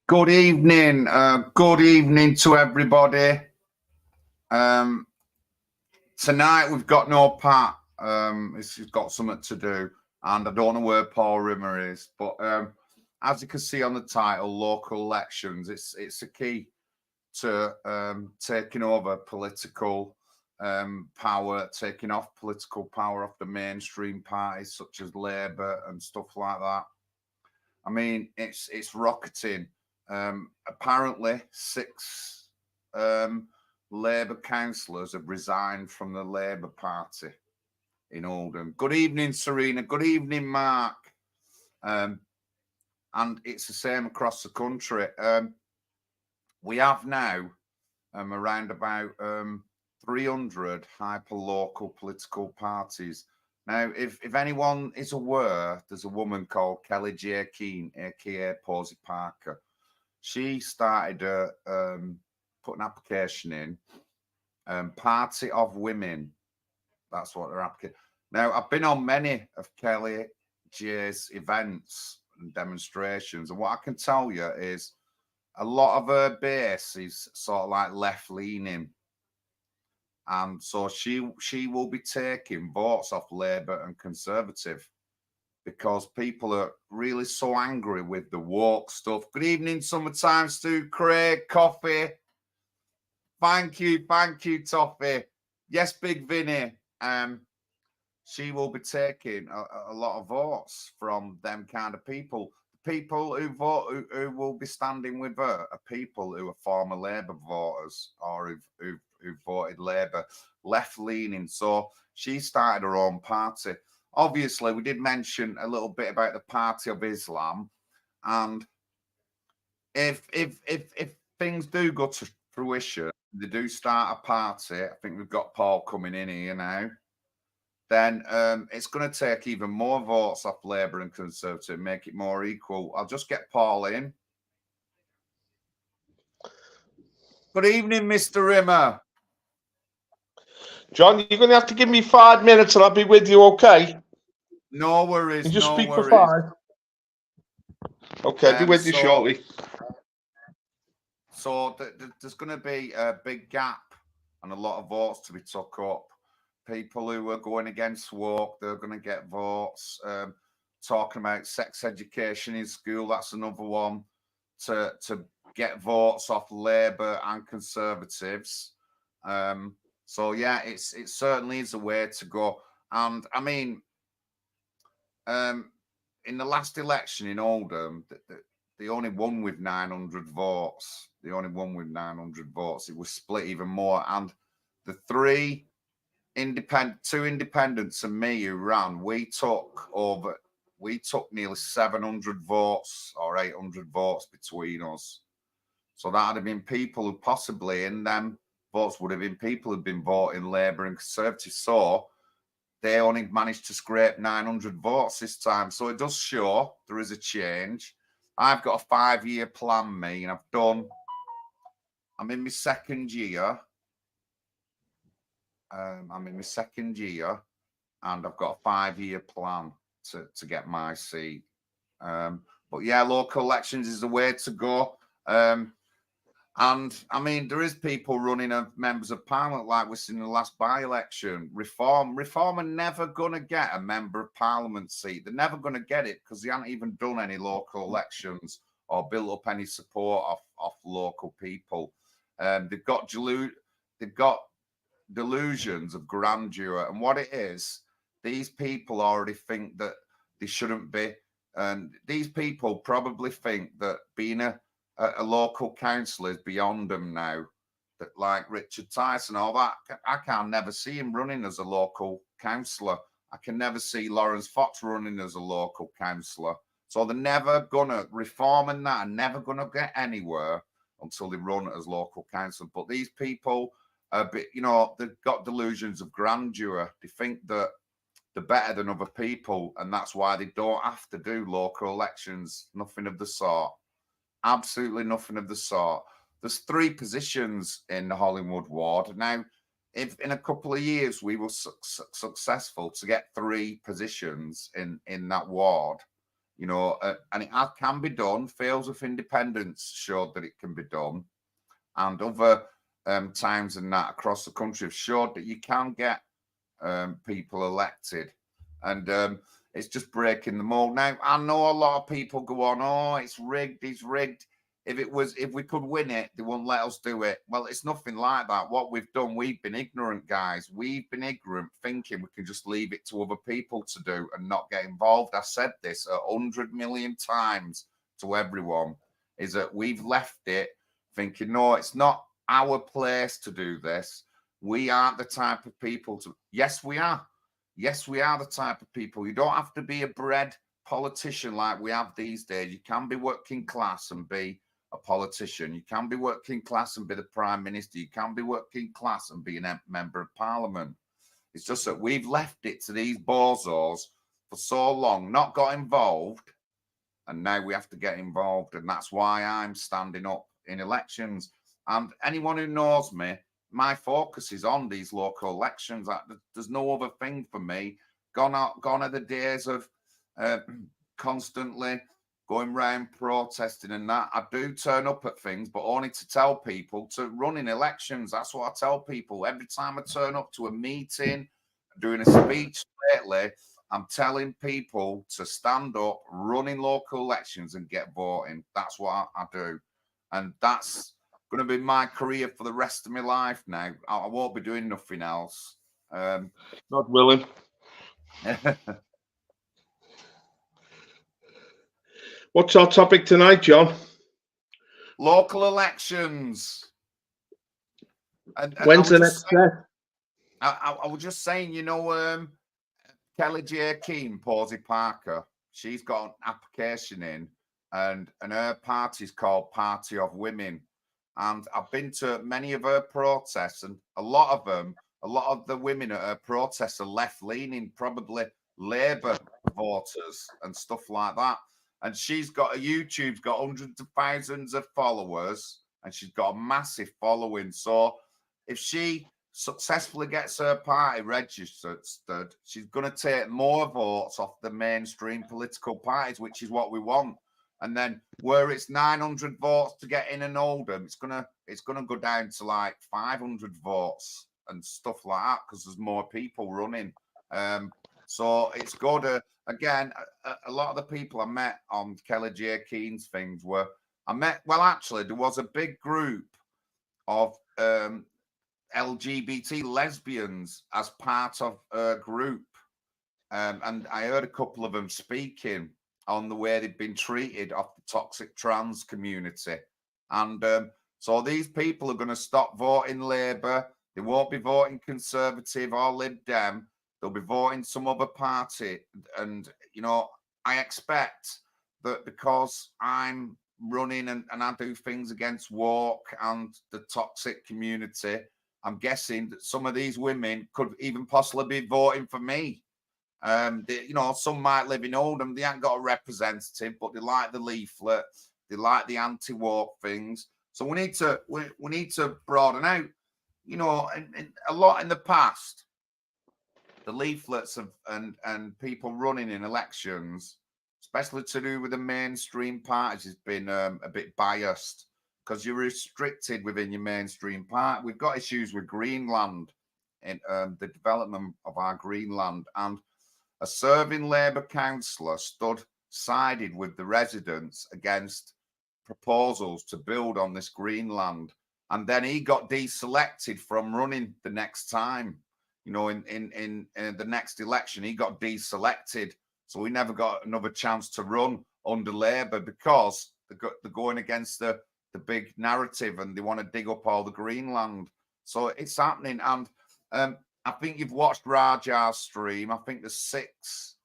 Good evening. Good evening to everybody. Tonight we've got no Pat. He's got something to do, and I don't know where Paul Rimmer is. But as you can see on the title, local elections. It's a key to taking over political power, taking off political power off the mainstream parties such as Labour and stuff like that. I mean, it's rocketing. Apparently, 6 Labour councillors have resigned from the Labour Party in Oldham. Good evening, Serena. Good evening, Mark. And it's the same across the country. We have now around about 300 hyper-local political parties. Now, if anyone is aware, there's a woman called Kelly J. Keane, aka Posy Parker. She started put an application in, Party of Women. That's what they're applicating. Now, I've been on many of Kelly J's events and demonstrations, and what I can tell you is a lot of her base is sort of like left-leaning. And so she will be taking votes off Labour and Conservative because people are really so angry with the woke stuff. Good evening, Summertime Stu, Craig, Coffee. Thank you, Toffee. Yes, Big Vinny. She will be taking a lot of votes from them kind of people. People who vote, who will be standing with her are people who are former Labour voters or who voted Labour, left-leaning. So she started her own party. Obviously, we did mention a little bit about the Party of Islam, and if things do go to fruition, they do start a party. I think we've got Paul coming in here now. Then it's going to take even more votes off Labour and Conservative, make it more equal. I'll just get Paul in. Good evening, Mr. Rimmer. John, you're going to have to give me 5 minutes and I'll be with you, okay? No worries. You just no speak worries. for 5. Okay, I'll be with you shortly. So there's going to be a big gap and a lot of votes to be took up. People who are going against woke, they're going to get votes. Talking about sex education in school, that's another one to get votes off Labour and Conservatives. So yeah, it certainly is a way to go. And I mean, in the last election in Oldham, they only won with 900 votes. They only won with 900 votes. It was split even more. And the 2 independents and me who ran, we took nearly 700 votes or 800 votes between us. So that would have been people who possibly in them votes would have been people who've been voting Labour and Conservative. So they only managed to scrape 900 votes this time. So it does show there is a change. I've got a 5-year plan, me, and I'm in my second year. I'm in my second year, and I've got a 5-year plan to get my seat. But yeah, local elections is the way to go. And I mean, there is people running as members of parliament, like we seen in the last by-election. Reform are never going to get a member of parliament seat. They're never going to get it because they haven't even done any local elections or built up any support off local people. They've got delusions of grandeur, and what it is, these people already think that they shouldn't be, and these people probably think that being a local councillor is beyond them now. That like Richard Tyson, all that, I can never see him running as a local councillor. I can never see Lawrence Fox running as a local councillor. So they're never gonna reform and that, and never gonna get anywhere until they run as local councillor. But these people, they've got delusions of grandeur. They think that they're better than other people, and that's why they don't have to do local elections. Nothing of the sort. Absolutely nothing of the sort. There's 3 positions in the Hollywood ward. Now, if in a couple of years we were successful to get 3 positions in that ward, you know, and it can be done. Fields of Independence showed that it can be done, and other towns and that across the country have showed that you can get people elected, and it's just breaking the mold. Now, I know a lot of people go on, oh, it's rigged, it's rigged. If we could win it, they won't let us do it. Well, it's nothing like that. What we've done, we've been ignorant, guys. We've been ignorant, thinking we can just leave it to other people to do and not get involved. I said this 100 million times to everyone, is that we've left it thinking, no, it's not our place to do this. We aren't the type of people to. Yes, we are. Yes, we are the type of people. You don't have to be a bred politician like we have these days. You can be working class and be a politician. You can be working class and be the prime minister. You can be working class and be a member of parliament. It's just that we've left it to these bozos for so long, not got involved, and now we have to get involved. And that's why I'm standing up in elections. And anyone who knows me, my focus is on these local elections. There's no other thing for me. Gone are the days of constantly going around protesting and that. I do turn up at things, but only to tell people to run in elections. That's what I tell people. Every time I turn up to a meeting, doing a speech lately, I'm telling people to stand up, run in local elections and get voting. That's what I do. And that's going to be my career for the rest of my life now. I won't be doing nothing else. Not willing. What's our topic tonight, John? Local elections. And when's the next step? I was just saying, you know, Kelly J. Keane, Posey Parker, she's got an application in, and her party's called Party of Women. And I've been to many of her protests, and a lot of the women at her protests are left-leaning, probably Labour voters and stuff like that. And she's got YouTube's got hundreds of thousands of followers, and she's got a massive following. So if she successfully gets her party registered, she's going to take more votes off the mainstream political parties, which is what we want. And then where it's 900 votes to get in an Oldham, it's gonna go down to like 500 votes and stuff like that, because there's more people running. So it's good. Again, a lot of the people I met on Kelly J. Keane's things actually, there was a big group of LGBT lesbians as part of a group. And I heard a couple of them speaking on the way they've been treated of the toxic trans community. And so these people are going to stop voting Labour. They won't be voting Conservative or Lib Dem. They'll be voting some other party. And, you know, I expect that because I'm running and I do things against woke and the toxic community, I'm guessing that some of these women could even possibly be voting for me. You know, some might live in Oldham. They ain't got a representative, but they like the leaflet. They like the anti-woke things. So we need to broaden out. You know, and a lot in the past, the leaflets and people running in elections, especially to do with the mainstream parties, has been a bit biased, because you're restricted within your mainstream party. We've got issues with Greenland in the development of our Greenland, and a serving Labour councillor sided with the residents against proposals to build on this Greenland, and then he got deselected from running the next time. You know, in the next election, he got deselected, so he never got another chance to run under Labour, because they're going against the big narrative and they want to dig up all the Greenland. So it's happening, and I think you've watched Rajar's stream. I think the 6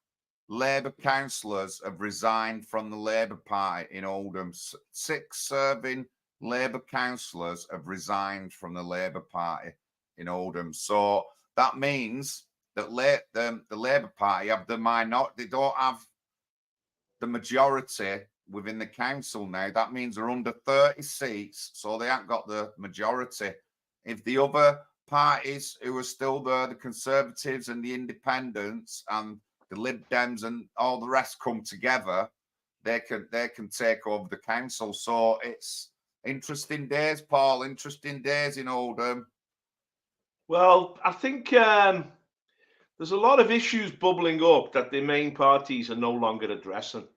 Labour councillors have resigned from the Labour Party in Oldham. 6 serving Labour councillors have resigned from the Labour Party in Oldham. So that means that the Labour Party have the minority. They don't have the majority within the council now. That means they're under 30 seats, so they haven't got the majority. If the other parties who are still there, the Conservatives and the Independents and the Lib Dems and all the rest come together, they can take over the council. So it's interesting days, Paul. Interesting days in Oldham. Well, I think there's a lot of issues bubbling up that the main parties are no longer addressing.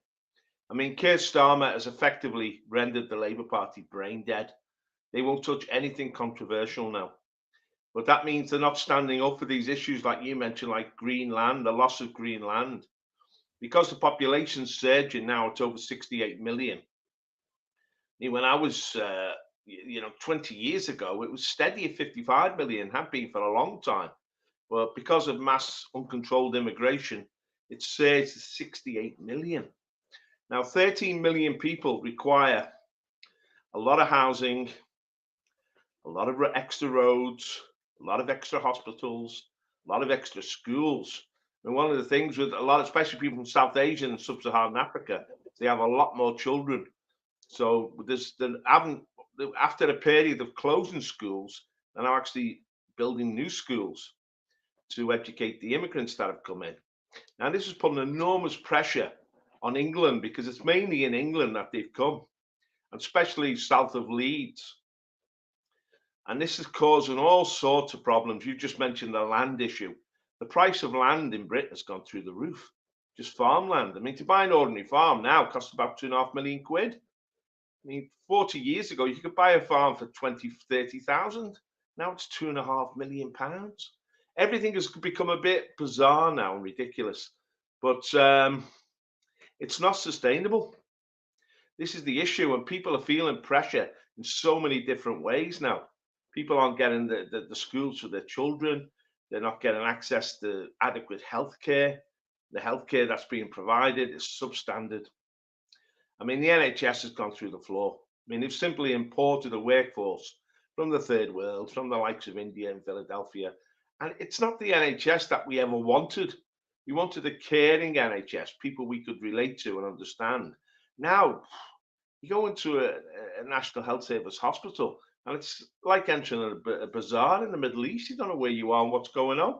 I mean, Keir Starmer has effectively rendered the Labour Party brain dead. They won't touch anything controversial now. But that means they're not standing up for these issues like you mentioned, like green land, the loss of green land. Because the population's surging now, it's over 68 million. When I was, 20 years ago, it was steady at 55 million, had been for a long time. But because of mass uncontrolled immigration, it's surged to 68 million. Now, 13 million people require a lot of housing, a lot of extra roads, a lot of extra hospitals, a lot of extra schools. And one of the things with a lot, especially people from South Asia and Sub-Saharan Africa, they have a lot more children. So after a period of closing schools, they're now actually building new schools to educate the immigrants that have come in. Now, this is putting enormous pressure on England because it's mainly in England that they've come, and especially south of Leeds. And this is causing all sorts of problems. You just mentioned the land issue. The price of land in Britain has gone through the roof. Just farmland. I mean, to buy an ordinary farm now costs about £2.5 million. I mean, 40 years ago, you could buy a farm for 20, 30,000. Now it's £2.5 million. Everything has become a bit bizarre now and ridiculous, but it's not sustainable. This is the issue, and people are feeling pressure in so many different ways now. People aren't getting the schools for their children. They're not getting access to adequate healthcare. The healthcare that's being provided is substandard. I mean, the NHS has gone through the floor. I mean, they've simply imported a workforce from the third world, from the likes of India and Philadelphia. And it's not the NHS that we ever wanted. We wanted a caring NHS, people we could relate to and understand. Now, you go into a National Health Service hospital, and it's like entering a bazaar in the Middle East. You don't know where you are and what's going on.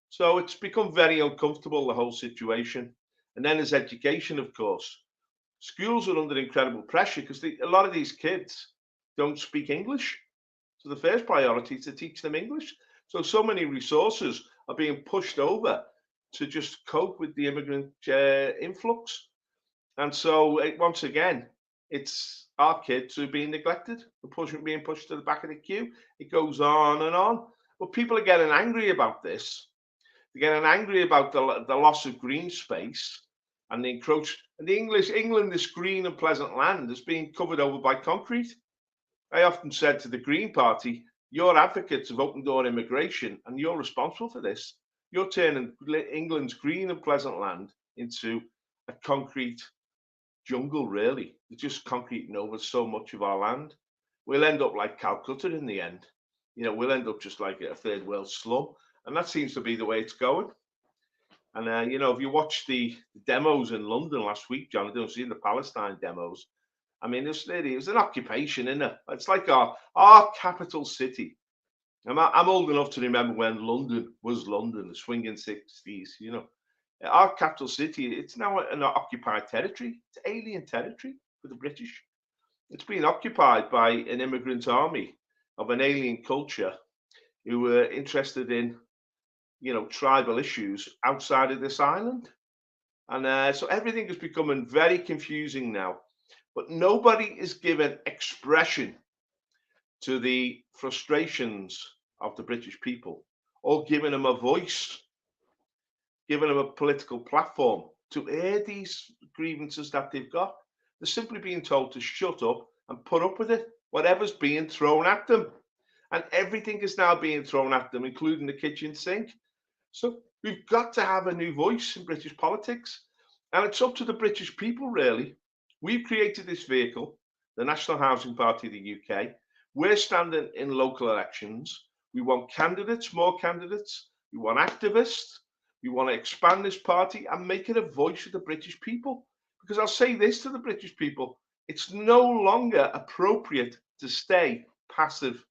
So it's become very uncomfortable, the whole situation. And then there's education, of course. Schools are under incredible pressure because a lot of these kids don't speak English. So the first priority is to teach them English. So many resources are being pushed over to just cope with the immigrant influx. And so once again, it's our kids who are being neglected, being pushed to the back of the queue. It goes on and on. But people are getting angry about this. They're getting angry about the loss of green space and the encroach. And England, this green and pleasant land is being covered over by concrete. I often said to the Green Party, you're advocates of open door immigration and you're responsible for this. You're turning England's green and pleasant land into a concrete jungle, really. They're just concreting over so much of our land. We'll end up like Calcutta in the end. We'll end up just like a third world slum. And that seems to be the way it's going. And, if you watch the demos in London last week, John, I don't see the Palestine demos. I mean, it was an occupation, isn't it? It's like our capital city. I'm old enough to remember when London was London, the swinging 60s, Our capital city, it's now an occupied territory. It's alien territory for the British. It's been occupied by an immigrant army of an alien culture who were interested in, tribal issues outside of this island. And so everything is becoming very confusing now. But nobody is given expression to the frustrations of the British people or giving them a voice, giving them a political platform to air these grievances that they've got. They're simply being told to shut up and put up with it, whatever's being thrown at them. And everything is now being thrown at them, including the kitchen sink. So we've got to have a new voice in British politics. And it's up to the British people, really. We've created this vehicle, the National Housing Party of the UK. We're standing in local elections. We want candidates, more candidates. We want activists. We want to expand this party and make it a voice of the British people. Because I'll say this to the British people, it's no longer appropriate to stay passive.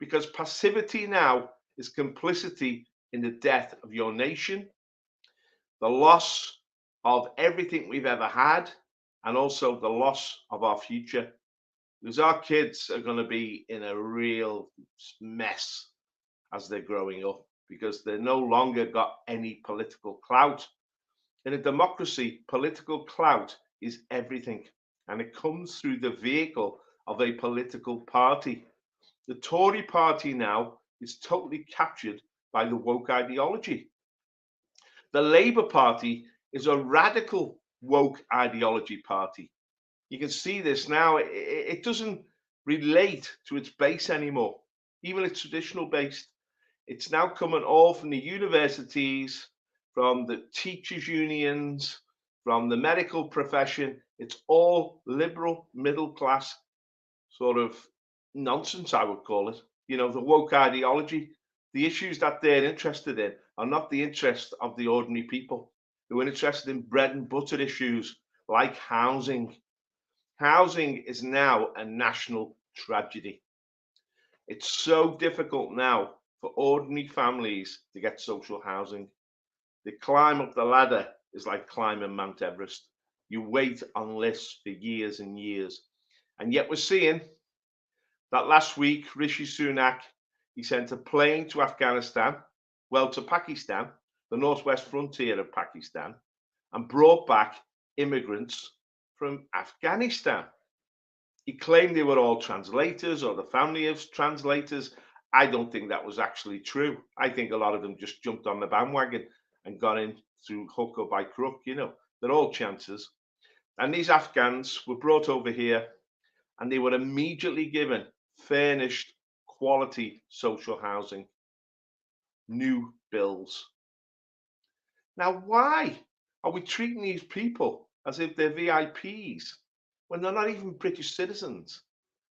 because passivity now is complicity in the death of your nation, the loss of everything we've ever had, and also the loss of our future. Because our kids are going to be in a real mess as they're growing up, because they no longer got any political clout. In a democracy, political clout is everything, and it comes through the vehicle of a political party. The Tory party now is totally captured by the woke ideology. The Labour Party is a radical woke ideology party. You can see this now. It doesn't relate to its base anymore, even its traditional base. It's now coming all from the universities, from the teachers' unions, from the medical profession. It's all liberal, middle class sort of nonsense, I would call it. You know, the woke ideology, the issues that they're interested in are not the interest of the ordinary people who are interested in bread and butter issues like housing. Housing is now a national tragedy. It's so difficult now for ordinary families to get social housing. The climb up the ladder is like climbing Mount Everest. You wait on lists for years and years. And yet we're seeing that last week, Rishi Sunak, he sent a plane to Afghanistan, well, to Pakistan, the northwest frontier of Pakistan, and brought back immigrants from Afghanistan. He claimed they were all translators or the family of translators. I don't think that was actually true. I think a lot of them just jumped on the bandwagon and got in through hook or by crook. You know, they're all chances. And these Afghans were brought over here and they were immediately given furnished quality social housing, new bills. Now, why are we treating these people as if they're VIPs when they're not even British citizens,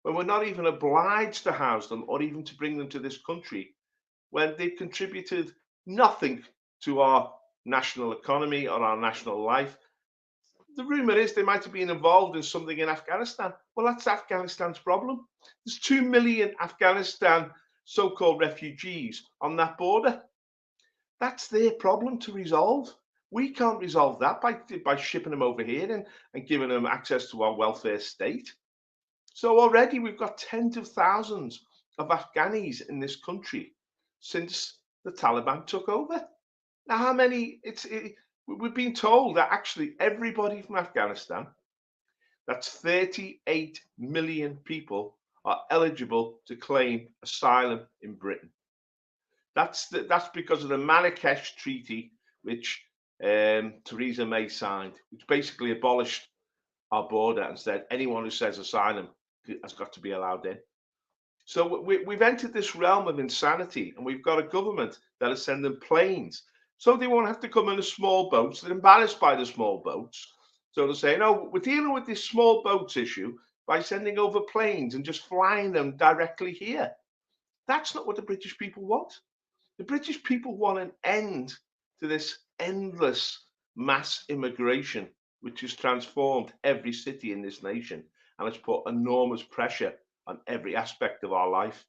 when we're not even obliged to house them or even to bring them to this country, when they've contributed nothing to our national economy or our national life? The rumor is they might have been involved in something in Afghanistan. Well, that's Afghanistan's problem. There's 2 million Afghanistan so-called refugees on that border. That's their problem to resolve. We can't resolve that by shipping them over here and giving them access to our welfare state. So already we've got tens of thousands of Afghanis in this country since the Taliban took over. Now, how many? We've been told that actually everybody from Afghanistan, that's 38 million people, are eligible to claim asylum in Britain. That's because of the Marrakesh Treaty, which Theresa May signed, which basically abolished our border and said anyone who says asylum has got to be allowed in. So we've entered this realm of insanity, and we've got a government that is sending planes so they won't have to come in a small boats. They're embarrassed by the small boats. So they're saying, oh, we're dealing with this small boats issue by sending over planes and just flying them directly here. That's not what the British people want. The British people want an end to this endless mass immigration, which has transformed every city in this nation and has put enormous pressure on every aspect of our life.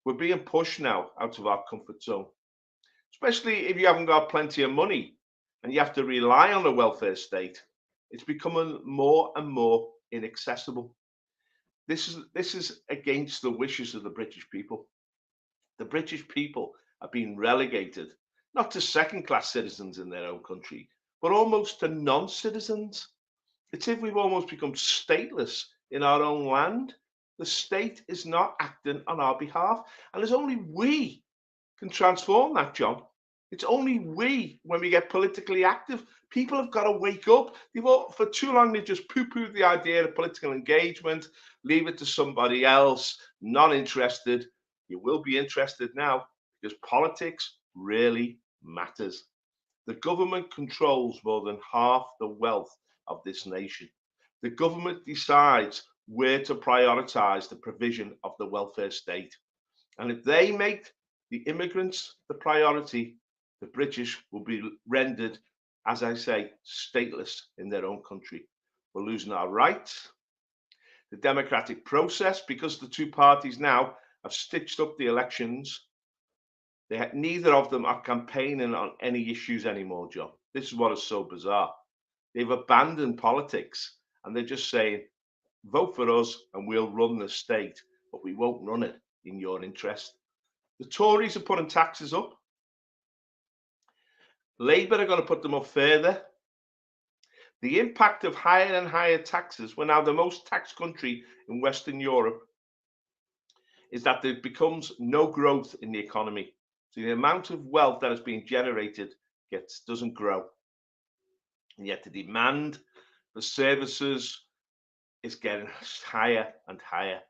We're being pushed now out of our comfort zone, especially if you haven't got plenty of money and you have to rely on the welfare state. It's becoming more and more inaccessible. This is against the wishes of the British people. The British people are being relegated, not to second-class citizens in their own country, but almost to non-citizens. It's as if we've almost become stateless in our own land. The state is not acting on our behalf, and there's only we can transform that, John. It's only we, when we get politically active. People have got to wake up. For too long, they just poo-pooed the idea of political engagement, leave it to somebody else, not interested. You will be interested now, because politics really matters. The government controls more than half the wealth of this nation. The government decides where to prioritize the provision of the welfare state. And if they make the immigrants the priority, the British will be rendered, as I say, stateless in their own country. We're losing our rights. The democratic process, because the two parties now have stitched up the elections. Neither of them are campaigning on any issues anymore, John. This is what is so bizarre. They've abandoned politics and they're just saying, vote for us and we'll run the state, but we won't run it in your interest. The Tories are putting taxes up. Labour are going to put them up further. The impact of higher and higher taxes, we're now the most taxed country in Western Europe, is that there becomes no growth in the economy. So the amount of wealth that is being generated doesn't grow. And yet the demand for services is getting higher and higher.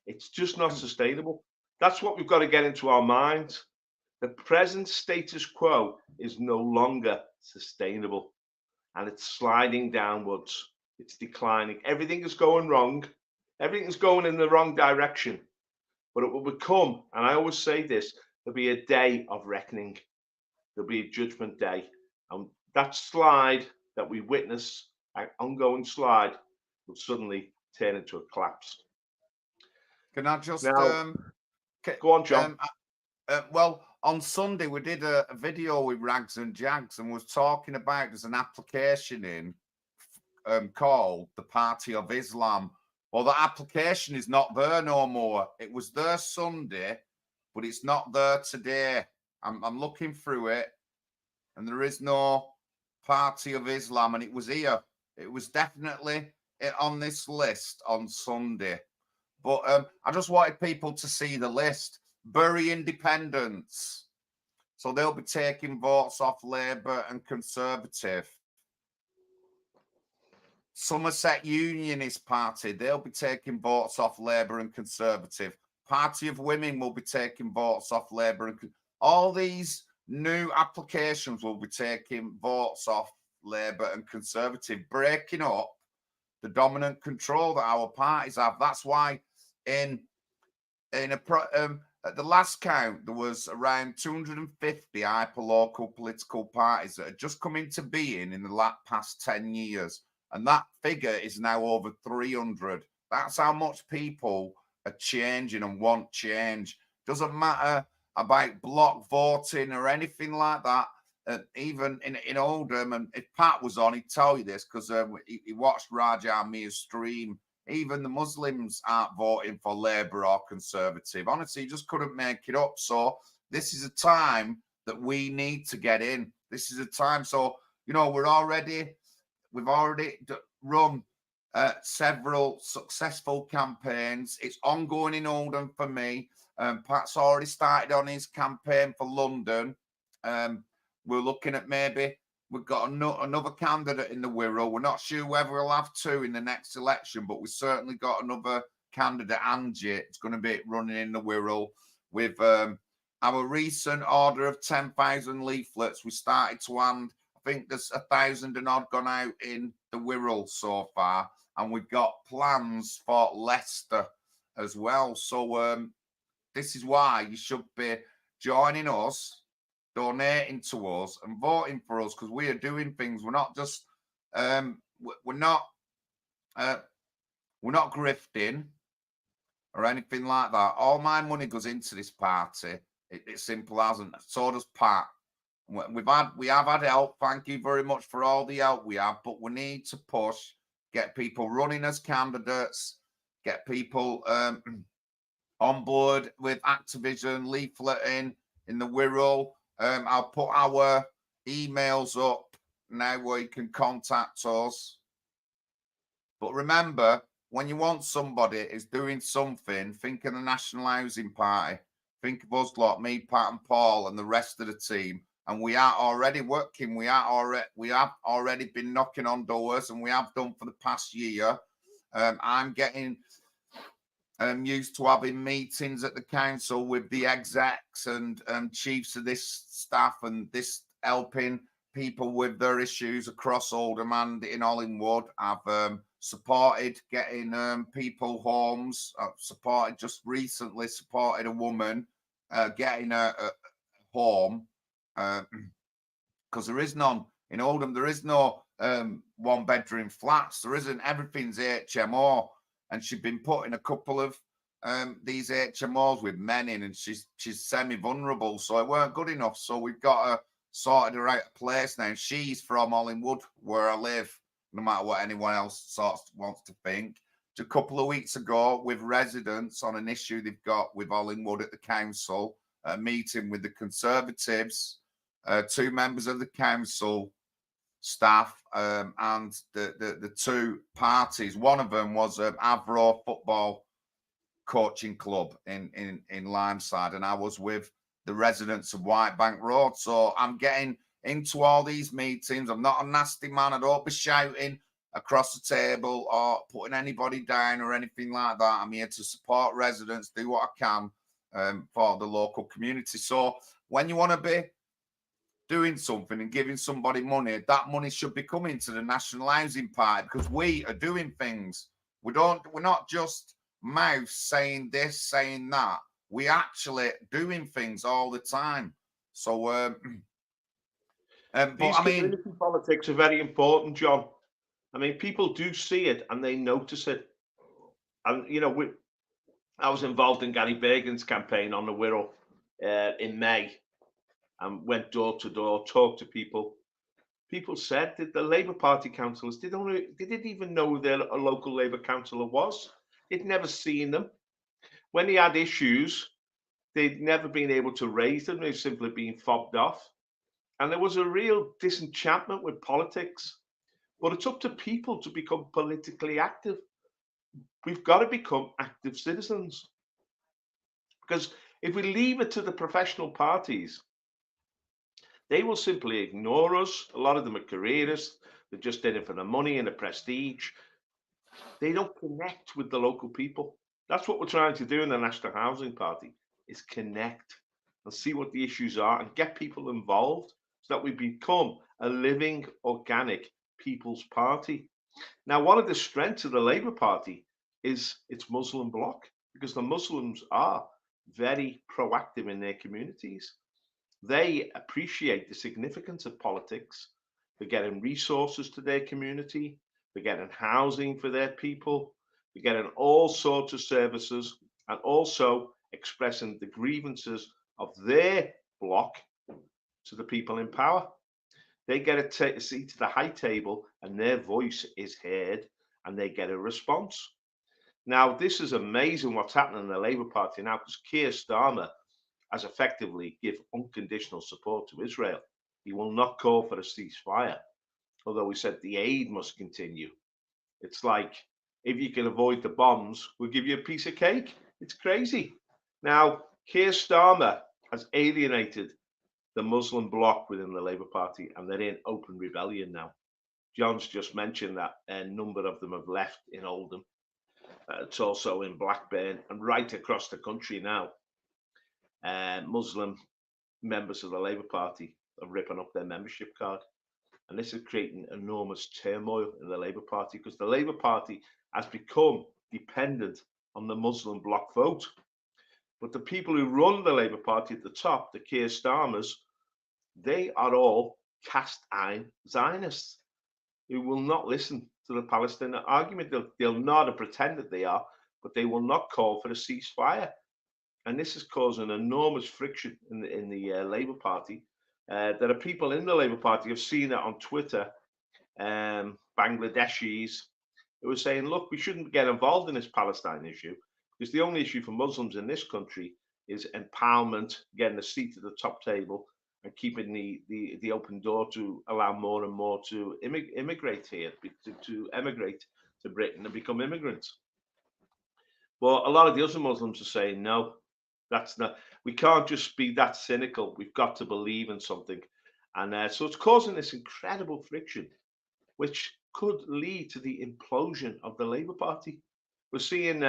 It's just not sustainable. That's what we've got to get into our minds. The present status quo is no longer sustainable and it's sliding downwards. It's declining. Everything is going wrong. Everything is going in the wrong direction. But it will become, and I always say this, there'll be a day of reckoning. There'll be a judgment day. And that slide that we witness, an ongoing slide, will suddenly turn into a collapse. Can I just now, go on, John? Well, on Sunday we did a video with Rags and Jags and was talking about there's an application in called the Party of Islam. Well, the application is not there no more. It was there Sunday, but it's not there today. I'm looking through it, and there is no Party of Islam, and it was here. It was definitely on this list on Sunday. But I just wanted people to see the list. Bury Independents. So they'll be taking votes off Labour and Conservative. Somerset Unionist Party, they'll be taking votes off Labour and Conservative. Party of Women will be taking votes off Labour and all these new applications will be taking votes off Labour and Conservative, breaking up the dominant control that our parties have. That's why at the last count, there was around 250 hyperlocal political parties that had just come into being in the past 10 years. And that figure is now over 300. That's how much people are changing and want change. Doesn't matter about block voting or anything like that. Even in Oldham, and if Pat was on, he'd tell you this because he watched Raja Mir's stream. Even the Muslims aren't voting for Labour or Conservative. Honestly, you just couldn't make it up. So this is a time that we need to get in. This is a time. So, you know, we've already run several successful campaigns. It's ongoing in Oldham for me. Pat's already started on his campaign for London. We're looking at we've got another candidate in the Wirral. We're not sure whether we'll have two in the next election, but we've certainly got another candidate, Angie. It's going to be running in the Wirral with our recent order of 10,000 leaflets. We started to hand, I think there's 1,000 and odd gone out in the Wirral so far, and we've got plans for Leicester as well. So this is why you should be joining us, donating to us and voting for us, because we are doing things. We're not just we're not grifting or anything like that. All my money goes into this party. It's simple as, and so does Pat. We have had help. Thank you very much for all the help we have, but we need to push, get people running as candidates, get people on board with Activision, leafleting in the Wirral. I'll put our emails up now where you can contact us. But remember, when you want somebody who's doing something, think of the National Housing Party. Think of us lot, me, Pat and Paul and the rest of the team. And we are already working. We have already been knocking on doors, and we have done for the past year. I'm getting used to having meetings at the council with the execs and chiefs of this staff, and this helping people with their issues across Oldham and in Hollingwood. I've supported getting people homes. I've recently supported a woman getting a home because there is none in Oldham. There is no one-bedroom flats. There isn't. Everything's HMO. And she'd been put in a couple of these HMOs with men in, and she's semi-vulnerable, so it weren't good enough. So we've got her sorted her out a place now. And she's from Hollingwood, where I live, no matter what anyone else wants to think. Just a couple of weeks ago, with residents on an issue they've got with Hollingwood at the council, a meeting with the Conservatives, 2 members of the council staff, and the 2 parties. One of them was Avro Football Coaching Club in Limeside, and I was with the residents of White Bank Road. So I'm getting into all these meetings. I'm not a nasty man. I don't be shouting across the table or putting anybody down or anything like that. I'm here to support residents, do what I can for the local community. So when you want to be doing something and giving somebody money, that money should be coming to the National Housing Party, because we are doing things. We're not just mouth saying this, saying that. We actually doing things all the time. So these community politics are very important, John. I mean, people do see it and they notice it. And you know, I was involved in Gary Bergen's campaign on the Wirral in May, and went door to door, talked to people. People said that the Labour Party councillors they didn't even know who a local Labour councillor was. They'd never seen them. When he had issues, they'd never been able to raise them. They've simply been fobbed off. And there was a real disenchantment with politics. But it's up to people to become politically active. We've got to become active citizens. Because if we leave it to the professional parties, they will simply ignore us. A lot of them are careerists. They're just in it for the money and the prestige. They don't connect with the local people. That's what we're trying to do in the National Housing Party, is connect and see what the issues are and get people involved so that we become a living, organic people's party. Now, one of the strengths of the Labour Party is its Muslim bloc, because the Muslims are very proactive in their communities. They appreciate the significance of politics. They're getting resources to their community. They're getting housing for their people. They're getting all sorts of services, and also expressing the grievances of their bloc to the people in power. They get a seat to the high table, and their voice is heard, and they get a response. Now, this is amazing what's happening in the Labour Party now, because Keir Starmer has effectively given unconditional support to Israel. He will not call for a ceasefire, although he said the aid must continue. It's like, if you can avoid the bombs, we'll give you a piece of cake. It's crazy. Now, Keir Starmer has alienated the Muslim bloc within the Labour Party, and they're in open rebellion now. John's just mentioned that a number of them have left in Oldham. It's also in Blackburn and right across the country now. Muslim members of the Labour Party are ripping up their membership card. And this is creating enormous turmoil in the Labour Party, because the Labour Party has become dependent on the Muslim bloc vote. But the people who run the Labour Party at the top, the Keir Starmers, they are all cast iron Zionists who will not listen to the Palestinian argument. They'll nod and pretend that they are, but they will not call for a ceasefire. And this is causing enormous friction in the Labour Party. There are people in the Labour Party who've seen it on Twitter, Bangladeshis, who are saying, look, we shouldn't get involved in this Palestine issue, because the only issue for Muslims in this country is empowerment, getting a seat at the top table, and keeping the open door to allow more and more to immigrate here, to emigrate to Britain and become immigrants. But a lot of the other Muslims are saying, no, that's not. We can't just be that cynical. We've got to believe in something. And so it's causing this incredible friction, which could lead to the implosion of the Labour Party. We're seeing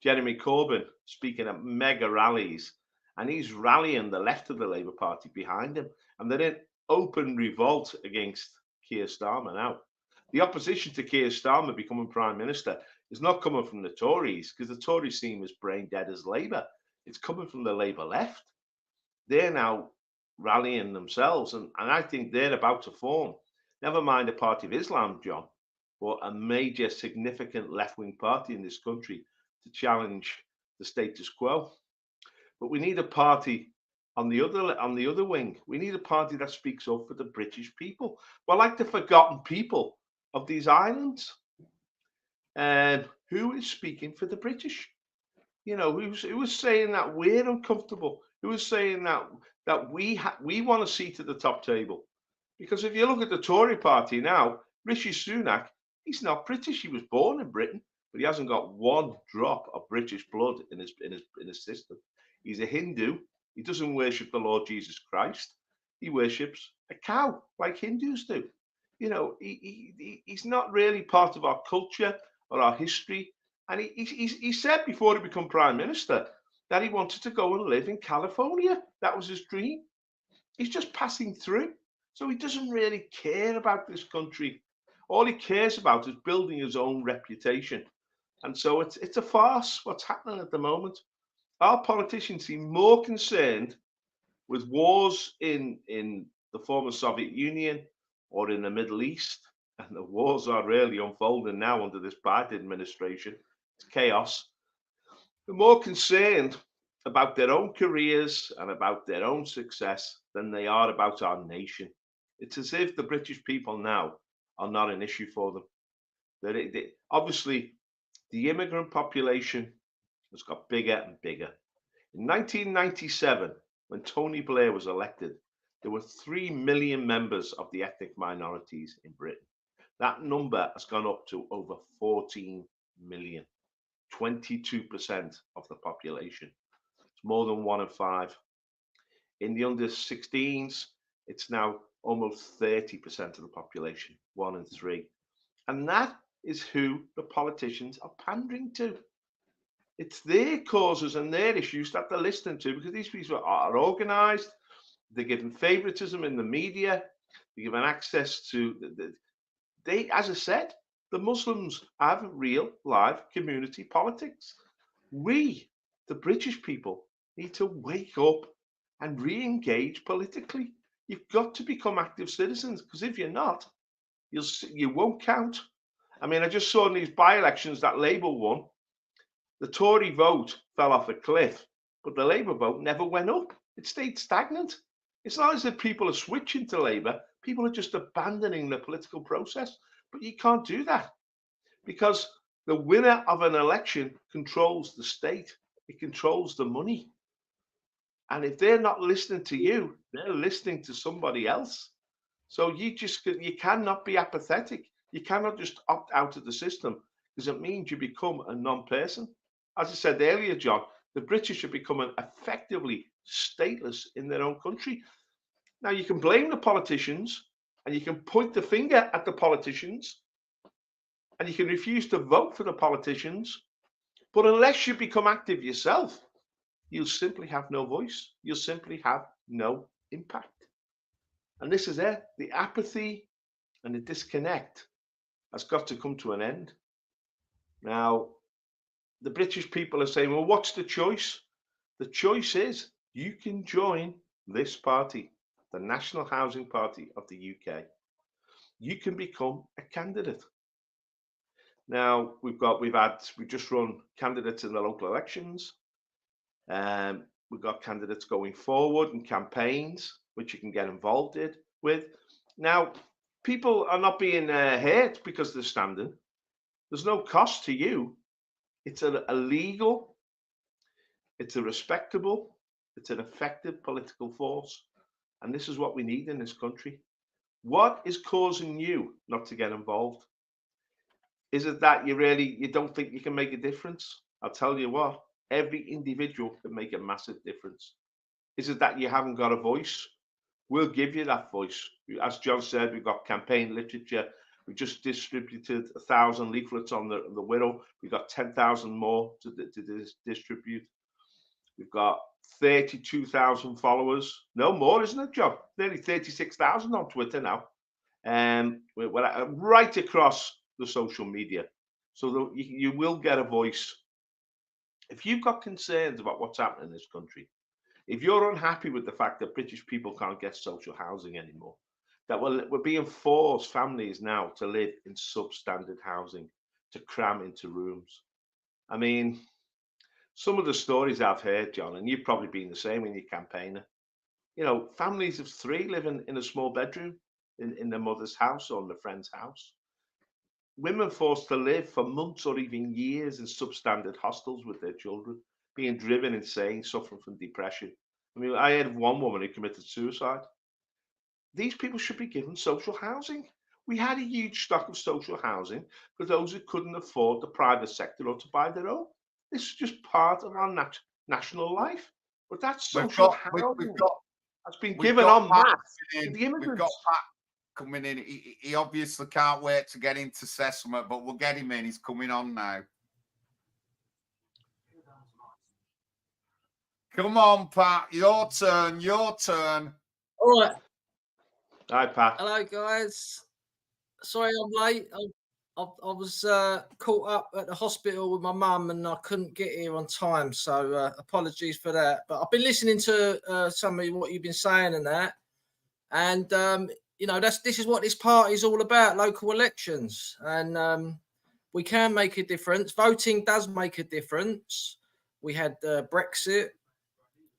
Jeremy Corbyn speaking at mega rallies, and he's rallying the left of the Labour Party behind him. And they're in open revolt against Keir Starmer now. The opposition to Keir Starmer becoming Prime Minister is not coming from the Tories, because the Tories seem as brain dead as Labour. It's coming from the Labour left. They're now rallying themselves, and I think they're about to form, never mind a party of Islam, John, but a major significant left-wing party in this country, to challenge the status quo. But we need a party on the other wing. We need a party that speaks up for the British people. We're like the forgotten people of these islands. And who is speaking for the British? You know, who was saying that we're uncomfortable? Who was saying that we want a seat at the top table? Because if you look at the Tory party now, Rishi Sunak, he's not British. He was born in Britain, but he hasn't got one drop of British blood in his system. He's a Hindu. He doesn't worship the Lord Jesus Christ. He worships a cow like Hindus do. You know, he's not really part of our culture or our history. And he said before he became Prime Minister that he wanted to go and live in California. That was his dream. He's just passing through. So he doesn't really care about this country. All he cares about is building his own reputation. And so it's a farce what's happening at the moment. Our politicians seem more concerned with wars in the former Soviet Union or in the Middle East. And the wars are really unfolding now under this Biden administration. It's chaos. They're more concerned about their own careers and about their own success than they are about our nation. It's as if the British people now are not an issue for them. Obviously, the immigrant population has got bigger and bigger. In 1997, when Tony Blair was elected, there were 3 million members of the ethnic minorities in Britain. That number has gone up to over 14 million, 22% of the population. It's more than 1 in 5. In the under 16s, it's now almost 30% of the population, 1 in 3. And that is who the politicians are pandering to. It's their causes and their issues that they're listening to, because these people are organised. They're given favouritism in the media. They're given access to they, as I said, the Muslims have real live community politics. We, the British people, need to wake up and re-engage politically. You've got to become active citizens, because if you're not, you won't count. I mean, I just saw in these by-elections that Labour won. The Tory vote fell off a cliff, but the Labour vote never went up. It stayed stagnant. It's not as if people are switching to Labour. People are just abandoning the political process. But you can't do that, because the winner of an election controls the state. It controls the money. And if they're not listening to you, they're listening to somebody else. So you cannot be apathetic. You cannot just opt out of the system, because it means you become a non-person. As I said earlier, John, the British are becoming effectively stateless in their own country. Now, you can blame the politicians, and you can point the finger at the politicians, and you can refuse to vote for the politicians. But unless you become active yourself, you'll simply have no voice. You'll simply have no impact. And this is it. The apathy and the disconnect has got to come to an end. Now, the British people are saying, well, what's the choice? The choice is you can join this party, the National Housing Party of the UK. You can become a candidate. Now, we've just run candidates in the local elections. We've got candidates going forward in campaigns, which you can get involved with. Now, people are not being hurt because they're standing. There's no cost to you. It's a legal, it's a respectable, it's an effective political force. And this is what we need in this country. What is causing you not to get involved? Is it that you don't think you can make a difference? I'll tell you what, every individual can make a massive difference. Is it that you haven't got a voice? We'll give you that voice. As John said, we've got campaign literature. We just distributed 1,000 leaflets on the Wirral. We've got 10,000 more to distribute. We've got 32,000 followers. No more, isn't it, John? Nearly 36,000 on Twitter now. We're right across the social media. So that you will get a voice. If you've got concerns about what's happening in this country, if you're unhappy with the fact that British people can't get social housing anymore, that we're being forced, families now, to live in substandard housing, to cram into rooms. I mean, some of the stories I've heard, John, and you've probably been the same when you're campaigner. You know, families of 3 living in a small bedroom in their mother's house or in their friend's house. Women forced to live for months or even years in substandard hostels with their children, being driven insane, suffering from depression. I mean, I heard of one woman who committed suicide. These people should be given social housing. We had a huge stock of social housing for those who couldn't afford the private sector or to buy their own. This is just part of our national life. But that social housing has been given en masse to the immigrants. We've got Pat coming in. He obviously can't wait to get into Sesame, but we'll get him in. He's coming on now. Come on, Pat. Your turn. Your turn. All right. Hi, Pat. Hello, guys. Sorry I'm late. I was caught up at the hospital with my mum and I couldn't get here on time. So apologies for that. But I've been listening to some of what you've been saying and that. And, you know, this is what this party is all about, local elections. And we can make a difference. Voting does make a difference. We had Brexit.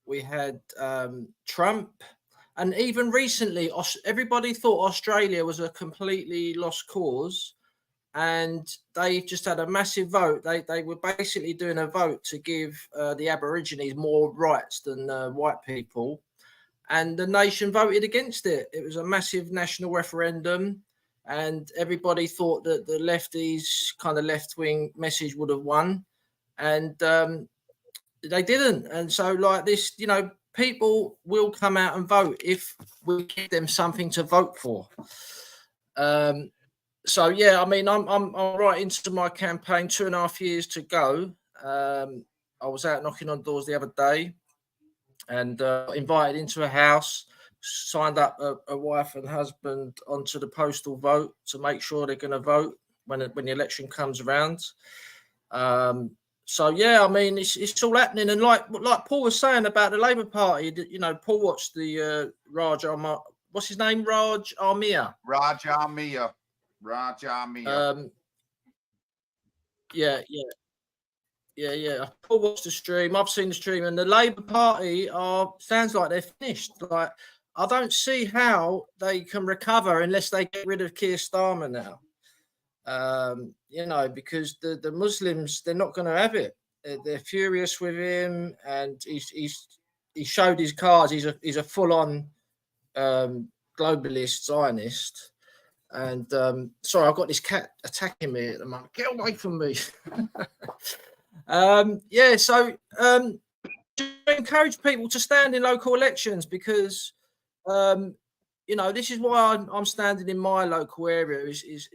We had Trump. And even recently, everybody thought Australia was a completely lost cause. And they just had a massive vote. They were basically doing a vote to give the Aborigines more rights than white people. And the nation voted against it. It was a massive national referendum. And everybody thought that the lefties' kind of left-wing message would have won. And they didn't. And so like this, you know, people will come out and vote if we give them something to vote for. So yeah, I mean, I'm right into my campaign. 2.5 years to go. I was out knocking on doors the other day, and invited into a house. Signed up a wife and husband onto the postal vote to make sure they're going to vote when the election comes around. So yeah, I mean, it's all happening, and like Paul was saying about the Labour Party, you know, Paul watched the Raj Armia. What's his name? Raj Armia. Raj Armia. Yeah. Paul watched the stream. I've seen the stream, and the Labour Party sounds like they're finished. Like, I don't see how they can recover unless they get rid of Keir Starmer now. You know, because the Muslims, they're not going to have it. They're furious with him, and he showed his cards. He's a full-on globalist Zionist. And sorry, I've got this cat attacking me at the moment. Get away from me. Yeah, so encourage people to stand in local elections because you know, this is why I'm standing in my local area is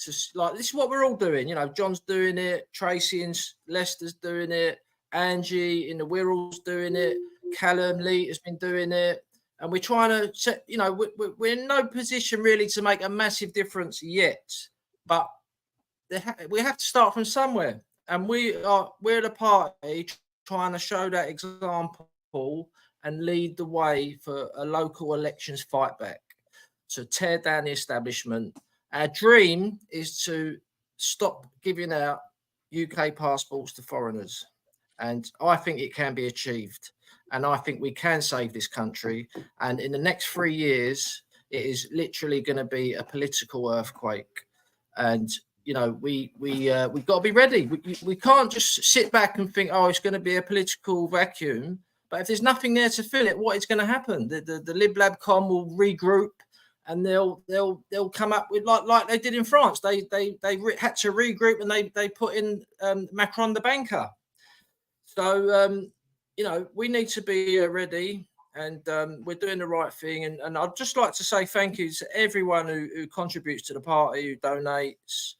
just like, this is what we're all doing. You know, John's doing it, Tracy in Leicester's doing it, Angie in the Wirral's doing it, Callum Lee has been doing it. And we're trying to set, you know, we're in no position really to make a massive difference yet, but we have to start from somewhere. And we're the party trying to show that example and lead the way for a local elections fight back, to tear down the establishment. Our dream is to stop giving out UK passports to foreigners. And I think it can be achieved. And I think we can save this country. And in the next 3 years, it is literally going to be a political earthquake. And, you know, we've got to be ready. We can't just sit back and think, oh, it's going to be a political vacuum. But if there's nothing there to fill it, what is going to happen? The Lib Lab Com will regroup, and they'll come up with like they did in France. They had to regroup, and they put in Macron the banker. So you know, we need to be ready, and we're doing the right thing. And I'd just like to say thank you to everyone who contributes to the party, who donates.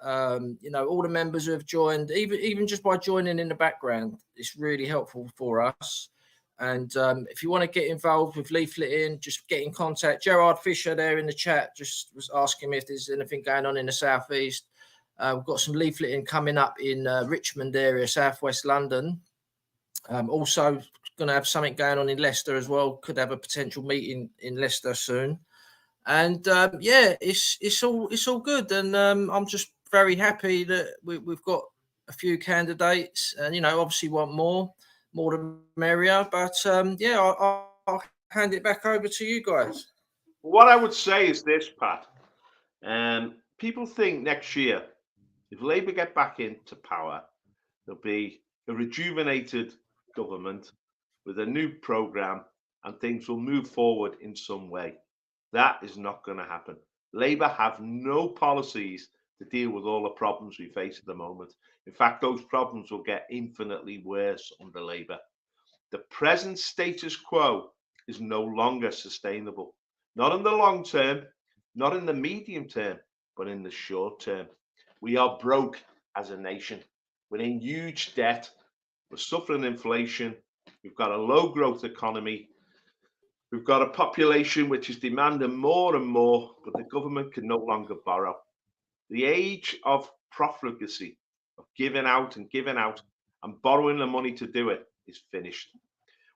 You know, all the members who have joined, even just by joining in the background, it's really helpful for us. And if you want to get involved with leafleting, just get in contact. Gerard Fisher there in the chat just was asking me if there's anything going on in the southeast. We've got some leafleting coming up in Richmond area, southwest London. Also going to have something going on in Leicester as well. Could have a potential meeting in Leicester soon. And yeah, it's all good. And I'm just very happy that we've got a few candidates, and obviously want more the merrier. But yeah, I'll hand it back over to you guys. What I would say is this, Pat. People think next year, if Labour get back into power, there'll be a rejuvenated government with a new programme and things will move forward in some way. That is not going to happen. Labour have no policies to deal with all the problems we face at the moment. In fact, those problems will get infinitely worse under Labour. The present status quo is no longer sustainable. Not in the long term, not in the medium term, but in the short term. We are broke as a nation. We're in huge debt. We're suffering inflation. We've got a low growth economy. We've got a population which is demanding more and more, but the government can no longer borrow. The age of profligacy, of giving out and borrowing the money to do it, is finished.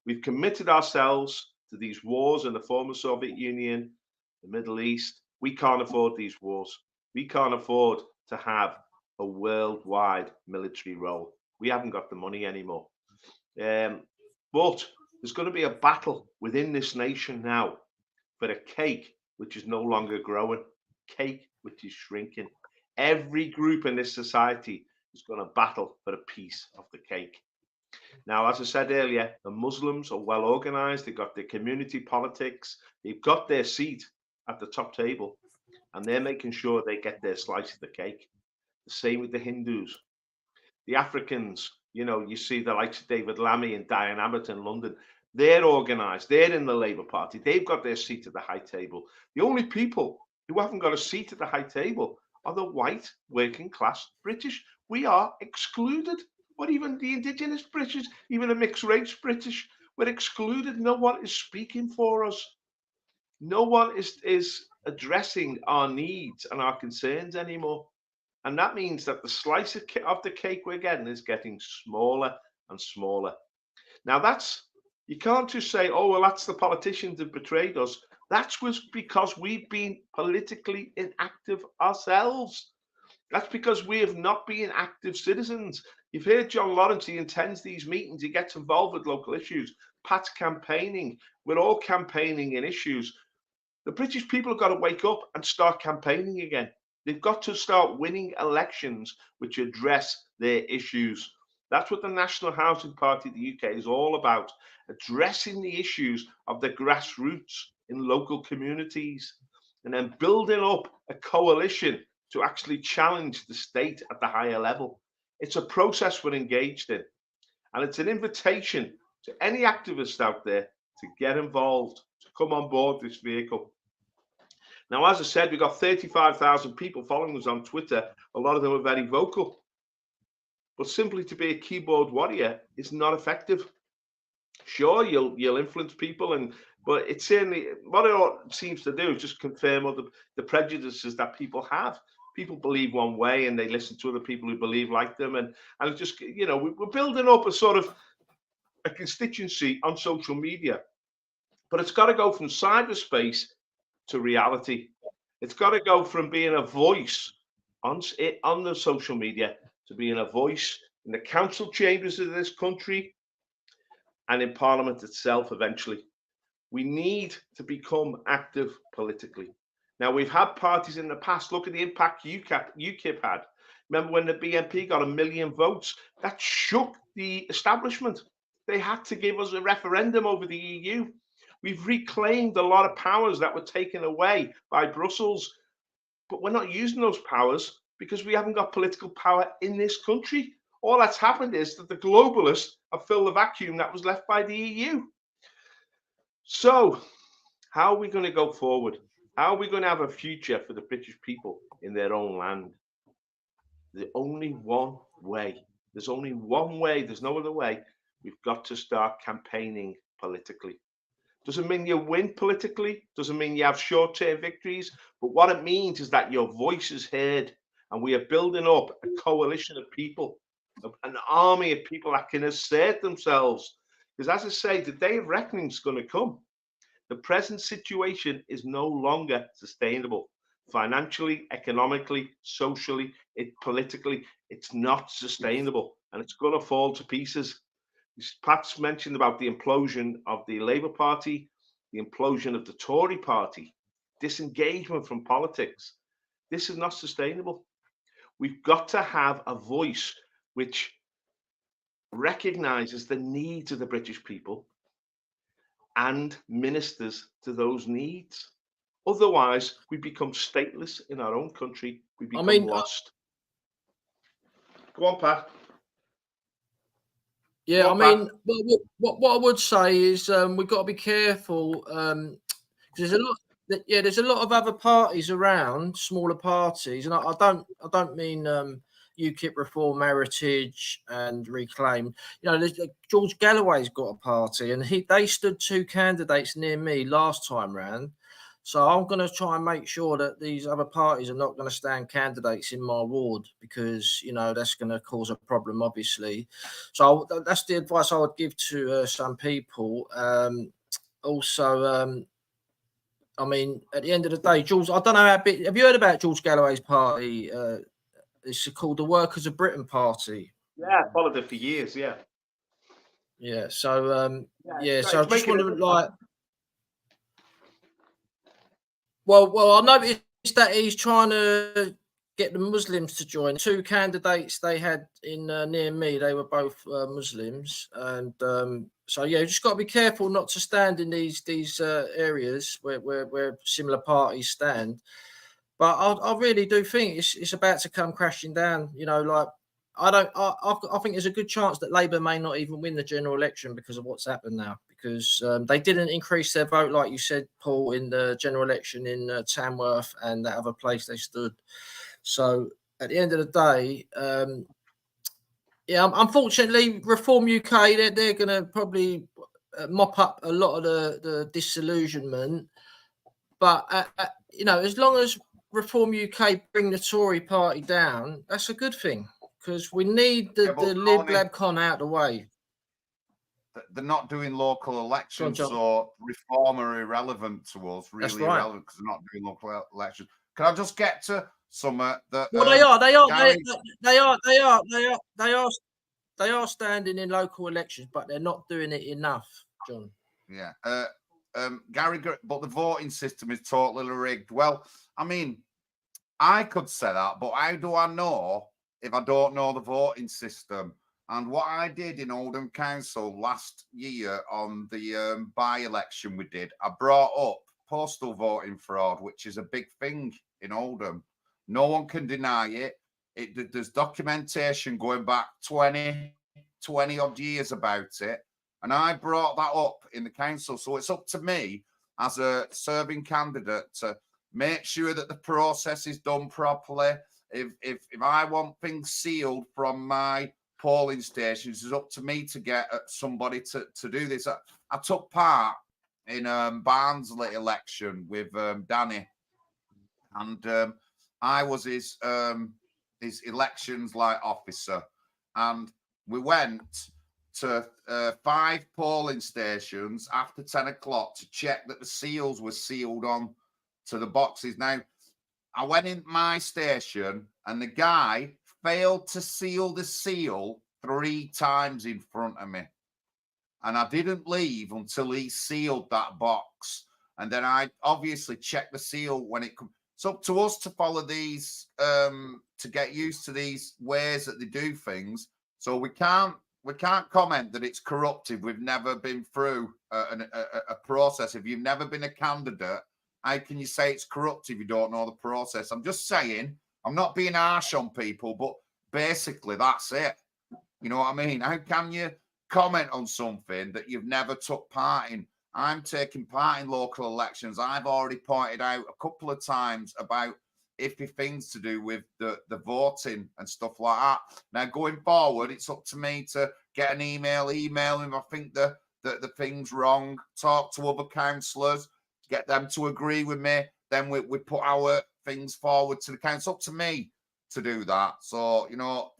We've committed ourselves to these wars in the former Soviet Union, the Middle East. We can't afford these wars. We can't afford to have a worldwide military role. We haven't got the money anymore. But there's going to be a battle within this nation now for a cake which is no longer growing, cake which is shrinking. Every group in this society is going to battle for a piece of the cake. Now, as I said earlier, the Muslims are well organized. They've got their community politics. They've got their seat at the top table, and they're making sure they get their slice of the cake. The same with the Hindus. The Africans, you see the likes of David Lammy and Diane Abbott in London. They're organized. They're in the Labour Party. They've got their seat at the high table. The only people who haven't got a seat at the high table are the white working class British. We are excluded. But even the indigenous British, even the mixed race British, we're excluded. No one is speaking for us. No one is addressing our needs and our concerns anymore. And that means that the slice of the cake we're getting is getting smaller and smaller. Now, you can't just say, oh, well, that's the politicians that betrayed us. That's because we've been politically inactive ourselves. That's because we have not been active citizens. You've heard John Lawrence, he attends these meetings, he gets involved with local issues. Pat's campaigning. We're all campaigning in issues. The British people have got to wake up and start campaigning again. They've got to start winning elections which address their issues. That's what the National Housing Party of the UK is all about, addressing the issues of the grassroots in local communities, and then building up a coalition to actually challenge the state at the higher level. It's a process we're engaged in, and it's an invitation to any activist out there to get involved, to come on board this vehicle. Now, as I said, we've got 35,000 people following us on Twitter. A lot of them are very vocal. But simply to be a keyboard warrior is not effective. Sure, you'll influence people, but it's certainly what it seems to do is just confirm the prejudices that people have. People believe one way and they listen to other people who believe like them, and it's just we're building up a sort of a constituency on social media, but it's got to go from cyberspace to reality. It's got to go from being a voice on the social media to being a voice in the council chambers of this country and in Parliament itself eventually. We need to become active politically. Now, we've had parties in the past. Look at the impact UKIP had. Remember when the BNP got 1 million votes? That shook the establishment. They had to give us a referendum over the EU. We've reclaimed a lot of powers that were taken away by Brussels, but we're not using those powers because we haven't got political power in this country. All that's happened is that the globalists have filled the vacuum that was left by the EU. So, how are we going to go forward? How are we going to have a future for the British people in their own land? There's only one way. There's only one way. There's no other way. We've got to start campaigning politically. Doesn't mean you win politically. Doesn't mean you have short-term victories. But what it means is that your voice is heard. And we are building up a coalition of people, an army of people that can assert themselves. Because as I say, the day of reckoning is going to come. The present situation is no longer sustainable. financially, economically, socially, politically. It's not sustainable, and it's going to fall to pieces. Pat's mentioned about the implosion of the Labour Party, the implosion of the Tory Party, disengagement from politics. This is not sustainable. We've got to have a voice which recognises the needs of the British people and ministers to those needs. Otherwise, we become stateless in our own country. We become lost. Go on, Pat. Yeah, I mean, what I would say is we've got to be careful because there's a lot. There's a lot of other parties around, smaller parties, and I don't mean UKIP, Reform, Heritage, and Reclaim. You know, George Galloway's got a party, and they stood 2 candidates near me last time round. So I'm going to try and make sure that these other parties are not going to stand candidates in my ward because, you know, that's going to cause a problem, obviously. So that's the advice I would give to some people. Also, I mean, at the end of the day, George, I don't know how big. Have you heard about George Galloway's party? It's called the Workers of Britain Party. Yeah, I followed it for years. Yeah. Yeah. So, so I just want to like. Well, I noticed that he's trying to get the Muslims to join. 2 candidates they had in near me, they were both Muslims, and so yeah, you just got to be careful not to stand in these areas where similar parties stand. But I really do think it's about to come crashing down. You know, like I think there's a good chance that Labour may not even win the general election because of what's happened now. Because they didn't increase their vote, like you said, Paul, in the general election in Tamworth and that other place they stood. So at the end of the day, unfortunately, Reform UK, they're going to probably mop up a lot of the disillusionment. But, you know, as long as Reform UK bring the Tory party down, that's a good thing because we need the Lib Lab con out of the way. They're not doing local elections, so Reform are irrelevant to us. Really irrelevant because they're not doing local elections. Can I just get to some that? Well, they are standing in local elections, but they're not doing it enough, John. Yeah, Gary, but the voting system is totally rigged. Well, I mean, I could say that, but how do I know if I don't know the voting system? And what I did in Oldham Council last year on the by-election we did, I brought up postal voting fraud, which is a big thing in Oldham. No one can deny it. There's documentation going back 20 odd years about it. And I brought that up in the council. So it's up to me as a serving candidate to make sure that the process is done properly. If I want things sealed from my polling stations, it's up to me to get somebody to do this. I took part in Barnsley election with Danny, and I was his elections officer, and we went to 5 polling stations after 10 o'clock to check that the seals were sealed on to the boxes. Now, I went in my station and the guy failed to seal the seal 3 times in front of me. And I didn't leave until he sealed that box. And then I obviously checked the seal when it comes. It's up to us to follow these, to get used to these ways that they do things. So we can't comment that it's corrupted. We've never been through a process. If you've never been a candidate, how can you say it's corrupt if you don't know the process? I'm just saying, I'm not being harsh on people, but basically that's it. You know what I mean? How can you comment on something that you've never took part in? I'm taking part in local elections. I've already pointed out a couple of times about iffy things to do with the voting and stuff like that. Now, going forward, it's up to me to get an email him if I think the thing's wrong, talk to other councillors, get them to agree with me. Then we put our things forward to the council. It's up to me to do that. So, you know,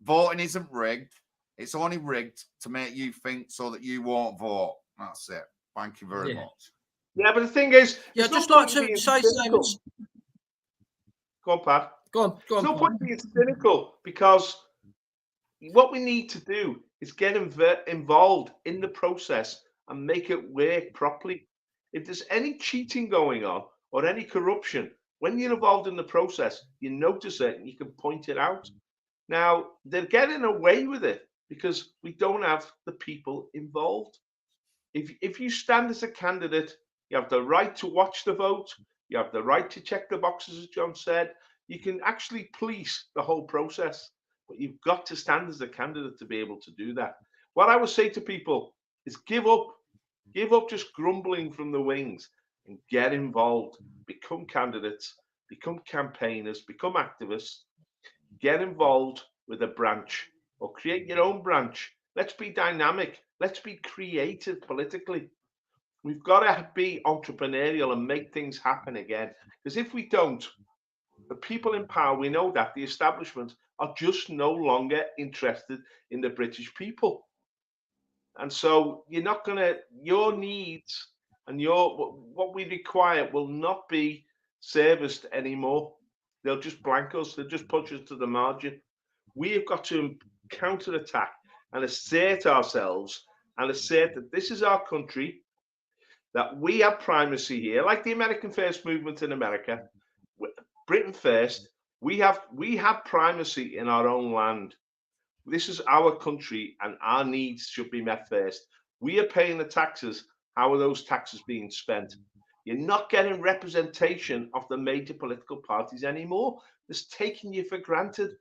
voting isn't rigged. It's only rigged to make you think so that you won't vote. That's it. Thank you very much. Yeah, but the thing is, I'd just like to say something. Go on, Pat. Go on. There's no point being cynical, because what we need to do is get involved in the process and make it work properly. If there's any cheating going on or any corruption, when you're involved in the process, you notice it and you can point it out. Now, they're getting away with it because we don't have the people involved. If you stand as a candidate, you have the right to watch the vote, you have the right to check the boxes, as John said. You can actually police the whole process, but you've got to stand as a candidate to be able to do that. What I would say to people is give up just grumbling from the wings and get involved. Become candidates, become campaigners, become activists, get involved with a branch or create your own branch. Let's be dynamic. Let's be creative politically. We've got to be entrepreneurial and make things happen again. Because if we don't, the people in power, we know that the establishment are just no longer interested in the British people. And so you're not going to, your needs and what we require will not be serviced anymore. They'll just blank us. They'll just push us to the margin. We have got to counterattack and assert ourselves and assert that this is our country, that we have primacy here, like the American First movement in America, Britain first. We have primacy in our own land. This is our country and our needs should be met first. We are paying the taxes. How are those taxes being spent? You're not getting representation of the major political parties anymore. It's taking you for granted.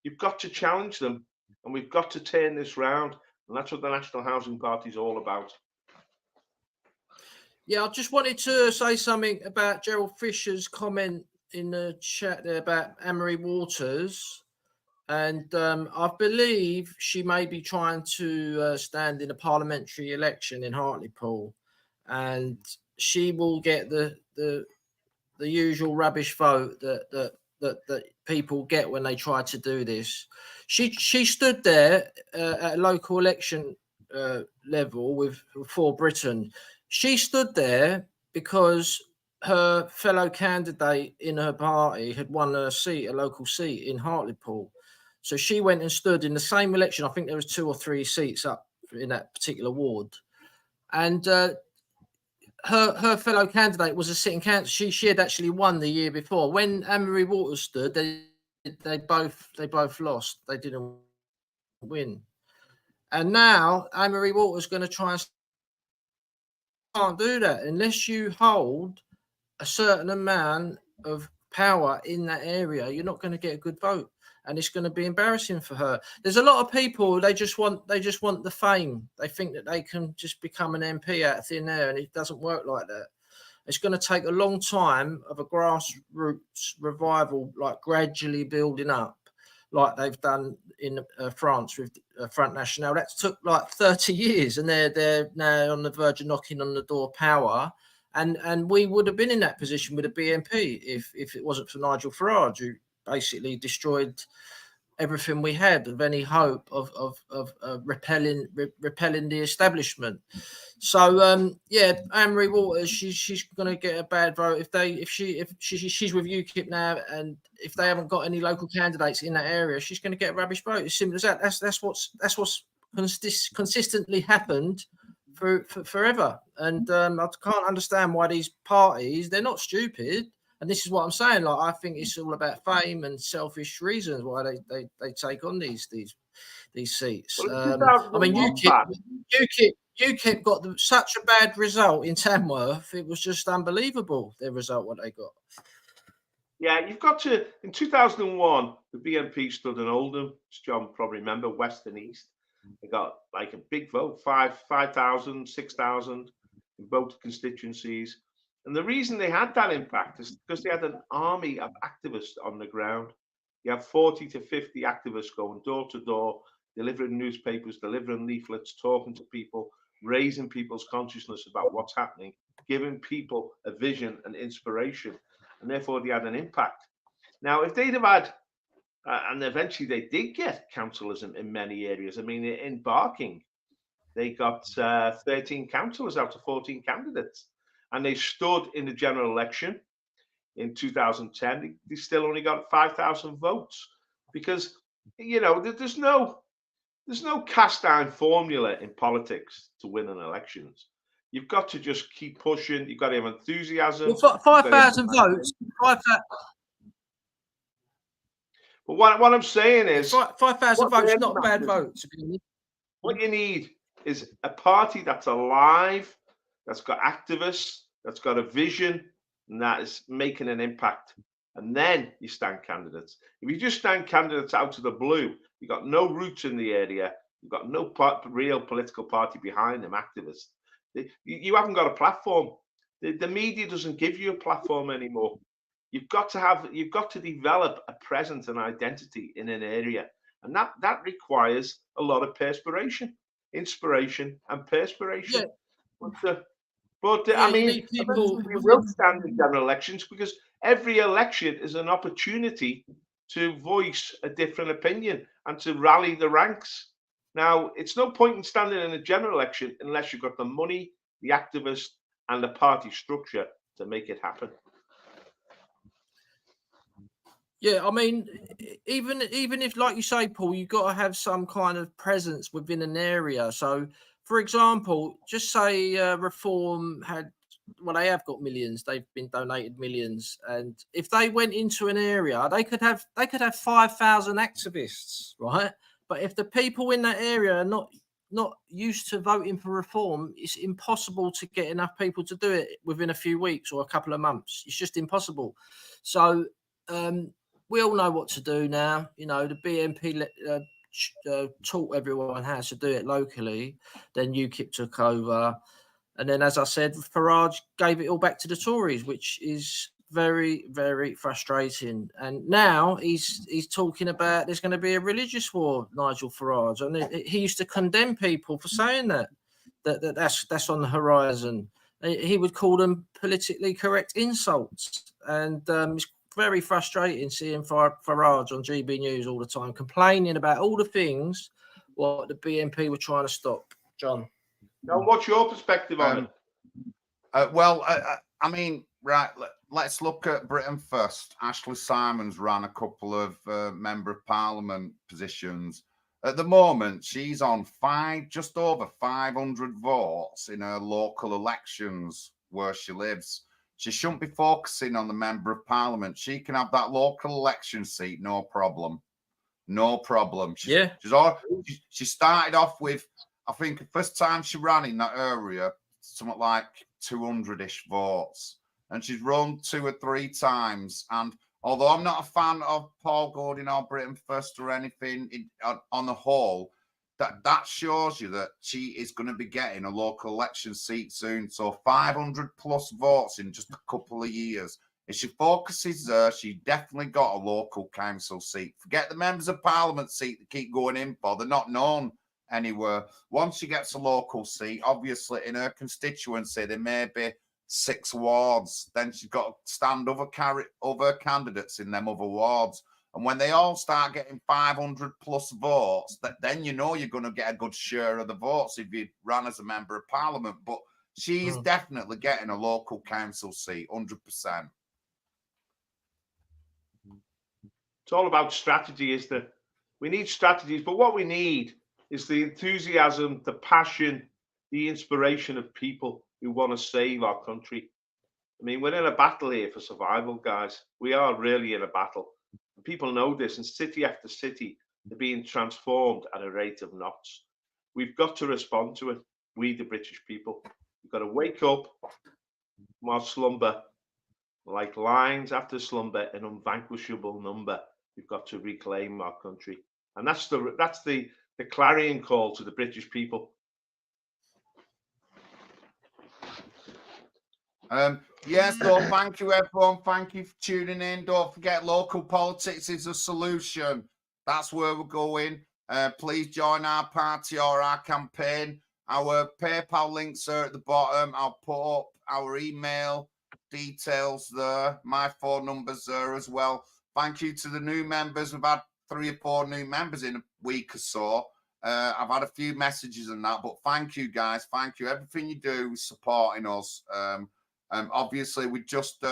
You've got to challenge them, and we've got to turn this round. And that's what the National Housing Party is all about. Yeah, I just wanted to say something about Gerald Fisher's comment in the chat there about Anne-Marie Waters. And I believe she may be trying to stand in a parliamentary election in Hartlepool. And she will get the usual rubbish vote that people get when they try to do this. She stood there at a local election level for Britain. She stood there because her fellow candidate in her party had won a local seat in Hartlepool. So she went and stood in the same election. I think there was 2 or 3 seats up in that particular ward. And her fellow candidate was a sitting candidate. She had actually won the year before. When Anne-Marie Waters stood, they both lost. They didn't win. And now Anne-Marie Waters is going to try and can't do that unless you hold a certain amount of power in that area. You're not going to get a good vote, and it's going to be embarrassing for her. There's a lot of people, they just want the fame. They think that they can just become an MP out of thin air, and it doesn't work like that. It's going to take a long time of a grassroots revival, like gradually building up, like they've done in France with Front National. That took like 30 years, and they're now on the verge of knocking on the door of power. And we would have been in that position with a BNP if it wasn't for Nigel Farage, who basically destroyed everything we had of any hope of repelling the establishment. So yeah, Anne-Marie Waters, she's going to get a bad vote if she's with UKIP now, and if they haven't got any local candidates in that area, she's going to get a rubbish vote. As simple as that. That's what's consistently happened for forever. And I can't understand why these parties, they're not stupid. And this is what I'm saying. Like, I think it's all about fame and selfish reasons why they take on these seats. Well, I mean, UKIP got such a bad result in Tamworth. It was just unbelievable, their result, what they got. Yeah, you've got to, in 2001, the BNP stood in Oldham, as John probably remember, West and East. They got like a big vote, 5,000, 6,000 in both constituencies. And the reason they had that impact is because they had an army of activists on the ground. You have 40 to 50 activists going door to door, delivering newspapers, delivering leaflets, talking to people, raising people's consciousness about what's happening, giving people a vision and inspiration. And therefore, they had an impact. Now, if they'd have had, and eventually they did get councillors in many areas. I mean, in Barking, they got 13 councillors out of 14 candidates. And they stood in the general election. in 2010, they still only got 5,000 votes because, you know, there's no cast iron formula in politics to win an elections. You've got to just keep pushing. You've got to have enthusiasm. Well, 5,000 votes. 5,000. But what I'm saying is 5,000 votes is not a bad vote. What you need is a party that's alive, that's got activists, that's got a vision, and that is making an impact. And then you stand candidates. If you just stand candidates out of the blue, you've got no roots in the area, you've got no real political party behind them, activists. You haven't got a platform. The media doesn't give you a platform anymore. You've got to develop a presence and identity in an area, and that requires a lot of perspiration, inspiration, and perspiration. Yeah. I mean, we will stand in general elections because every election is an opportunity to voice a different opinion and to rally the ranks. Now, it's no point in standing in a general election unless you've got the money, the activists, and the party structure to make it happen. Yeah, I mean, even if, like you say, Paul, you've got to have some kind of presence within an area. So, for example, just say Reform had, well, they have got millions. They've been donated millions, and if they went into an area, they could have 5,000 activists, right? But if the people in that area are not used to voting for Reform, it's impossible to get enough people to do it within a few weeks or a couple of months. It's just impossible. So we all know what to do now. You know, the BNP taught everyone how to do it locally. Then UKIP took over. And then, as I said, Farage gave it all back to the Tories, which is very, very frustrating. And now he's talking about there's going to be a religious war, Nigel Farage. And he used to condemn people for saying that's on the horizon. He would call them politically correct insults. And it's very frustrating seeing Farage on GB News all the time, complaining about all the things what the BNP were trying to stop. John? Now, what's your perspective on it? Well, I mean, right, let's look at Britain first. Ashley Simons ran a couple of Member of Parliament positions. At the moment, she's on just over 500 votes in her local elections where she lives. She shouldn't be focusing on the Member of Parliament. She can have that local election seat, no problem. No problem. She started off with, I think the first time she ran in that area, something like 200-ish votes. And she's run 2 or 3 times. And although I'm not a fan of Paul Gordon or Britain First or anything on the whole, that shows you that she is going to be getting a local election seat soon. So 500 plus votes in just a couple of years. If she focuses there, she definitely got a local council seat. Forget the Members of Parliament seat they keep going in for. They're not known anywhere. Once she gets a local seat, obviously in her constituency, there may be 6 wards. Then she's got to stand other candidates in them other wards. And when they all start getting 500 plus votes, then you know you're going to get a good share of the votes if you ran as a Member of Parliament. But she's definitely getting a local council seat, 100%. It's all about strategy, isn't it? We need strategies, but what we need is the enthusiasm, the passion, the inspiration of people who want to save our country. I mean, we're in a battle here for survival, guys. We are really in a battle. And people know this, and city after city, they're being transformed at a rate of knots. We've got to respond to it, we the British people. We've got to wake up from our slumber, like lions after slumber, an unvanquishable number. We've got to reclaim our country. And that's the clarion call to the British people. Yes, so thank you, everyone. Thank you for tuning in. Don't forget, local politics is a solution. That's where we're going. Please join our party or our campaign. Our PayPal links are at the bottom. I'll put up our email details there. My phone number's there as well. Thank you to the new members. We've had 3 or 4 new members in a week or so. I've had a few messages and that, but thank you, guys. Thank you. Everything you do is supporting us. Obviously, we just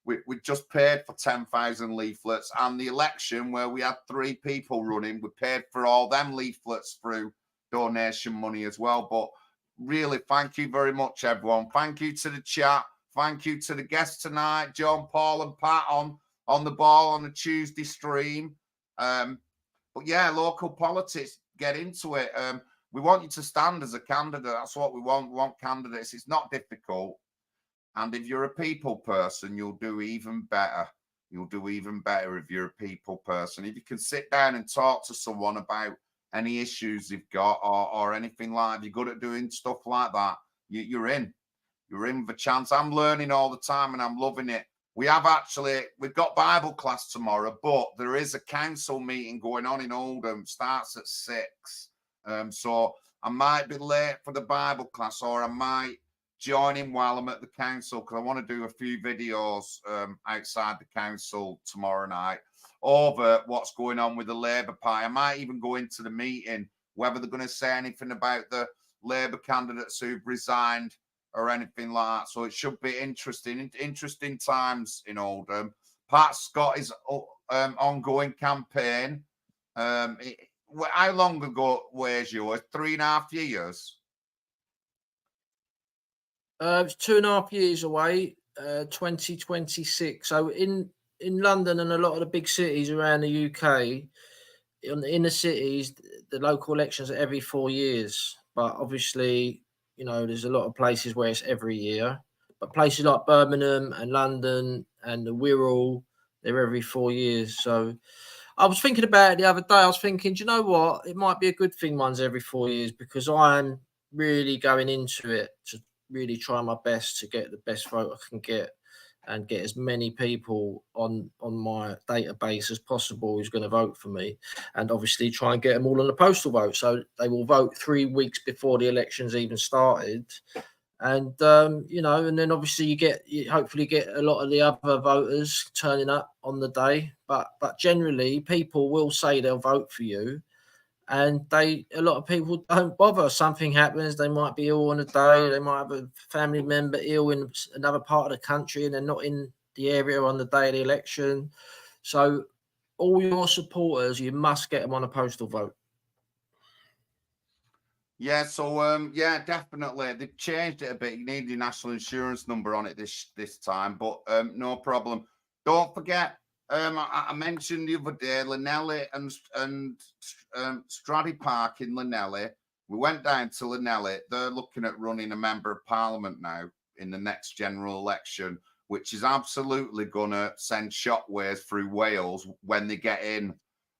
we just paid for 10,000 leaflets, and the election where we had 3 people running, we paid for all them leaflets through donation money as well. But really, thank you very much, everyone. Thank you to the chat. Thank you to the guests tonight, John, Paul, and Pat on the ball on the Tuesday stream. But yeah, local politics, get into it. We want you to stand as a candidate. That's what we want. We want candidates. It's not difficult. And if you're a people person, you'll do even better. You'll do even better if you're a people person. If you can sit down and talk to someone about any issues you've got or anything like that, you're good at doing stuff like that, you're in. You're in for chance. I'm learning all the time and I'm loving it. We've got Bible class tomorrow, but there is a council meeting going on in Oldham. Starts at 6. So I might be late for the Bible class, or I might join in while I'm at the council, because I want to do a few videos outside the council tomorrow night over what's going on with the Labour Party. I might even go into the meeting, whether they're going to say anything about the Labour candidates who've resigned or anything like that. So it should be interesting times in Oldham. Pat's got his ongoing campaign. How long ago was yours? 3.5 years? It's 2.5 years away, 2026. So in London and a lot of the big cities around the UK, in the inner cities, the local elections are every 4 years. But obviously, there's a lot of places where it's every year. But places like Birmingham and London and the Wirral, they're every 4 years. So I was thinking about it the other day. I was thinking, do you know what? It might be a good thing one's every 4 years, because I'm really going into it to really try my best to get the best vote I can get and get as many people on my database as possible who's going to vote for me, and obviously try and get them all on the postal vote, so they will vote 3 weeks before the elections even started. And and then obviously you hopefully get a lot of the other voters turning up on the day, but generally people will say they'll vote for you, and a lot of people don't bother. Something happens, they might be ill on a day, they might have a family member ill in another part of the country and they're not in the area on the day of the election. So all your supporters, you must get them on a postal vote. Yeah, so yeah, definitely. They've changed it a bit. You need your national insurance number on it this time, but no problem. Don't forget, I mentioned the other day, Llanelli and Straddy Park in Llanelli. We went down to Llanelli. They're looking at running a member of parliament now in the next general election, which is absolutely going to send shockwaves through Wales when they get in.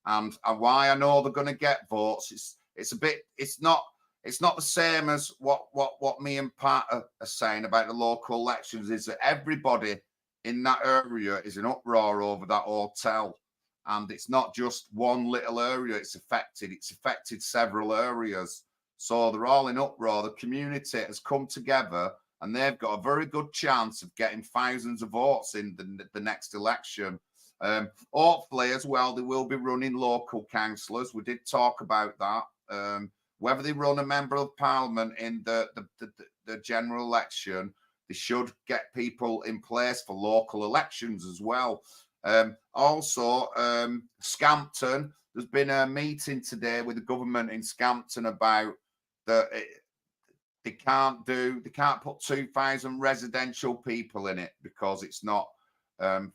And why I know they're going to get votes, it's not the same as what me and Pat are saying about the local elections, is that everybody in that area is in uproar over that hotel. And it's not just one little area it's affected several areas. So they're all in uproar. The community has come together and they've got a very good chance of getting thousands of votes in the next election. Hopefully as well, they will be running local councillors. We did talk about that. Whether they run a member of parliament in the general election, they should get people in place for local elections as well. Also, Scampton, there's been a meeting today with the government in Scampton about they can't put 2,000 residential people in it because it's not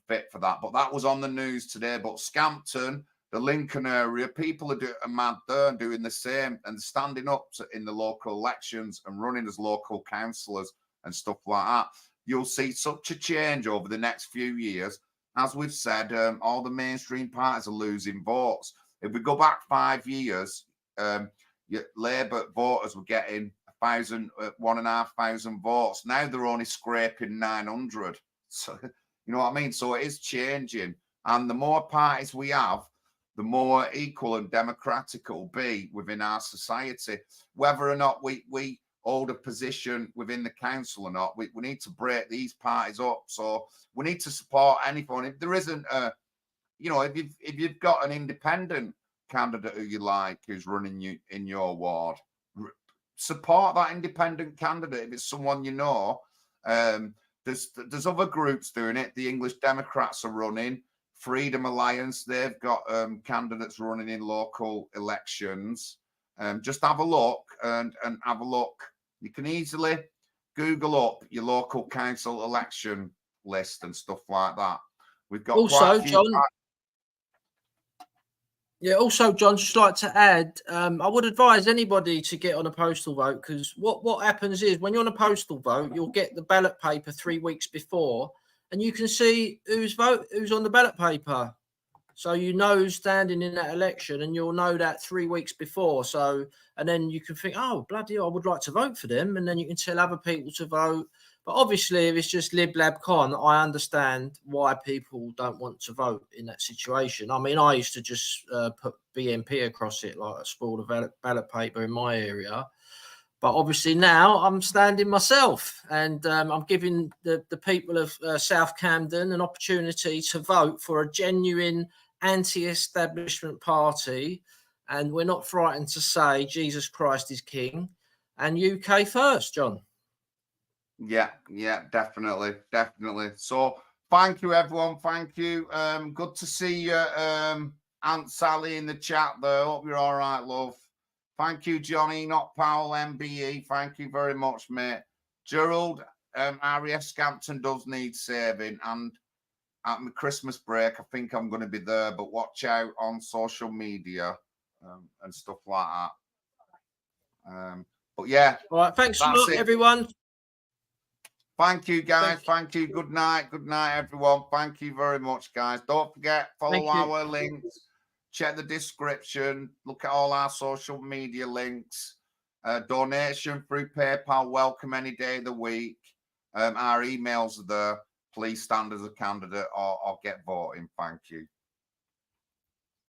fit for that. But that was on the news today. But Scampton, the Lincoln area, people are mad there doing the same and standing up in the local elections and running as local councillors and stuff like that. You'll see such a change over the next few years. As we've said, all the mainstream parties are losing votes. If we go back 5 years, Labour voters were getting 1,500 votes. Now they're only scraping 900. So, you know what I mean? So it is changing. And the more parties we have, the more equal and democratic it will be within our society. Whether or not we hold a position within the council or not, we need to break these parties up. So we need to support anyone. If there isn't if you've got an independent candidate who you like, who's running you in your ward, support that independent candidate if it's someone you know. There's other groups doing it. The English Democrats are running. Freedom Alliance, they've got candidates running in local elections. Just have a look and have a look. You can easily Google up your local council election list and stuff like that. We've got also, quite a few. John. Yeah, also, John, just like to add, I would advise anybody to get on a postal vote, because what happens is when you're on a postal vote, you'll get the ballot paper 3 weeks before, and you can see who's on the ballot paper. So you know who's standing in that election, and you'll know that 3 weeks before. So, and then you can think, oh, bloody hell, I would like to vote for them. And then you can tell other people to vote. But obviously, if it's just lib lab con, I understand why people don't want to vote in that situation. I mean, I used to just put BNP across it, like spoil the ballot paper in my area. But obviously now I'm standing myself, and I'm giving the people of South Camden an opportunity to vote for a genuine anti-establishment party. And we're not frightened to say Jesus Christ is King and UK first, John. Yeah, definitely. So thank you, everyone. Thank you. Good to see you, Aunt Sally in the chat there. Hope you're all right, love. Thank you, Johnny, not Powell, MBE. Thank you very much, mate. Gerald, RAF Scampton does need saving, and at my Christmas break, I think I'm going to be there, but watch out on social media and stuff like that. But yeah. All right, thanks a lot, everyone. Thank you, guys. Thank you. Good night, everyone. Thank you very much, guys. Don't forget, follow our links. Check the description. Look at all our social media links. Donation through PayPal. Welcome any day of the week. Our emails are there. Please stand as a candidate or get voting. Thank you.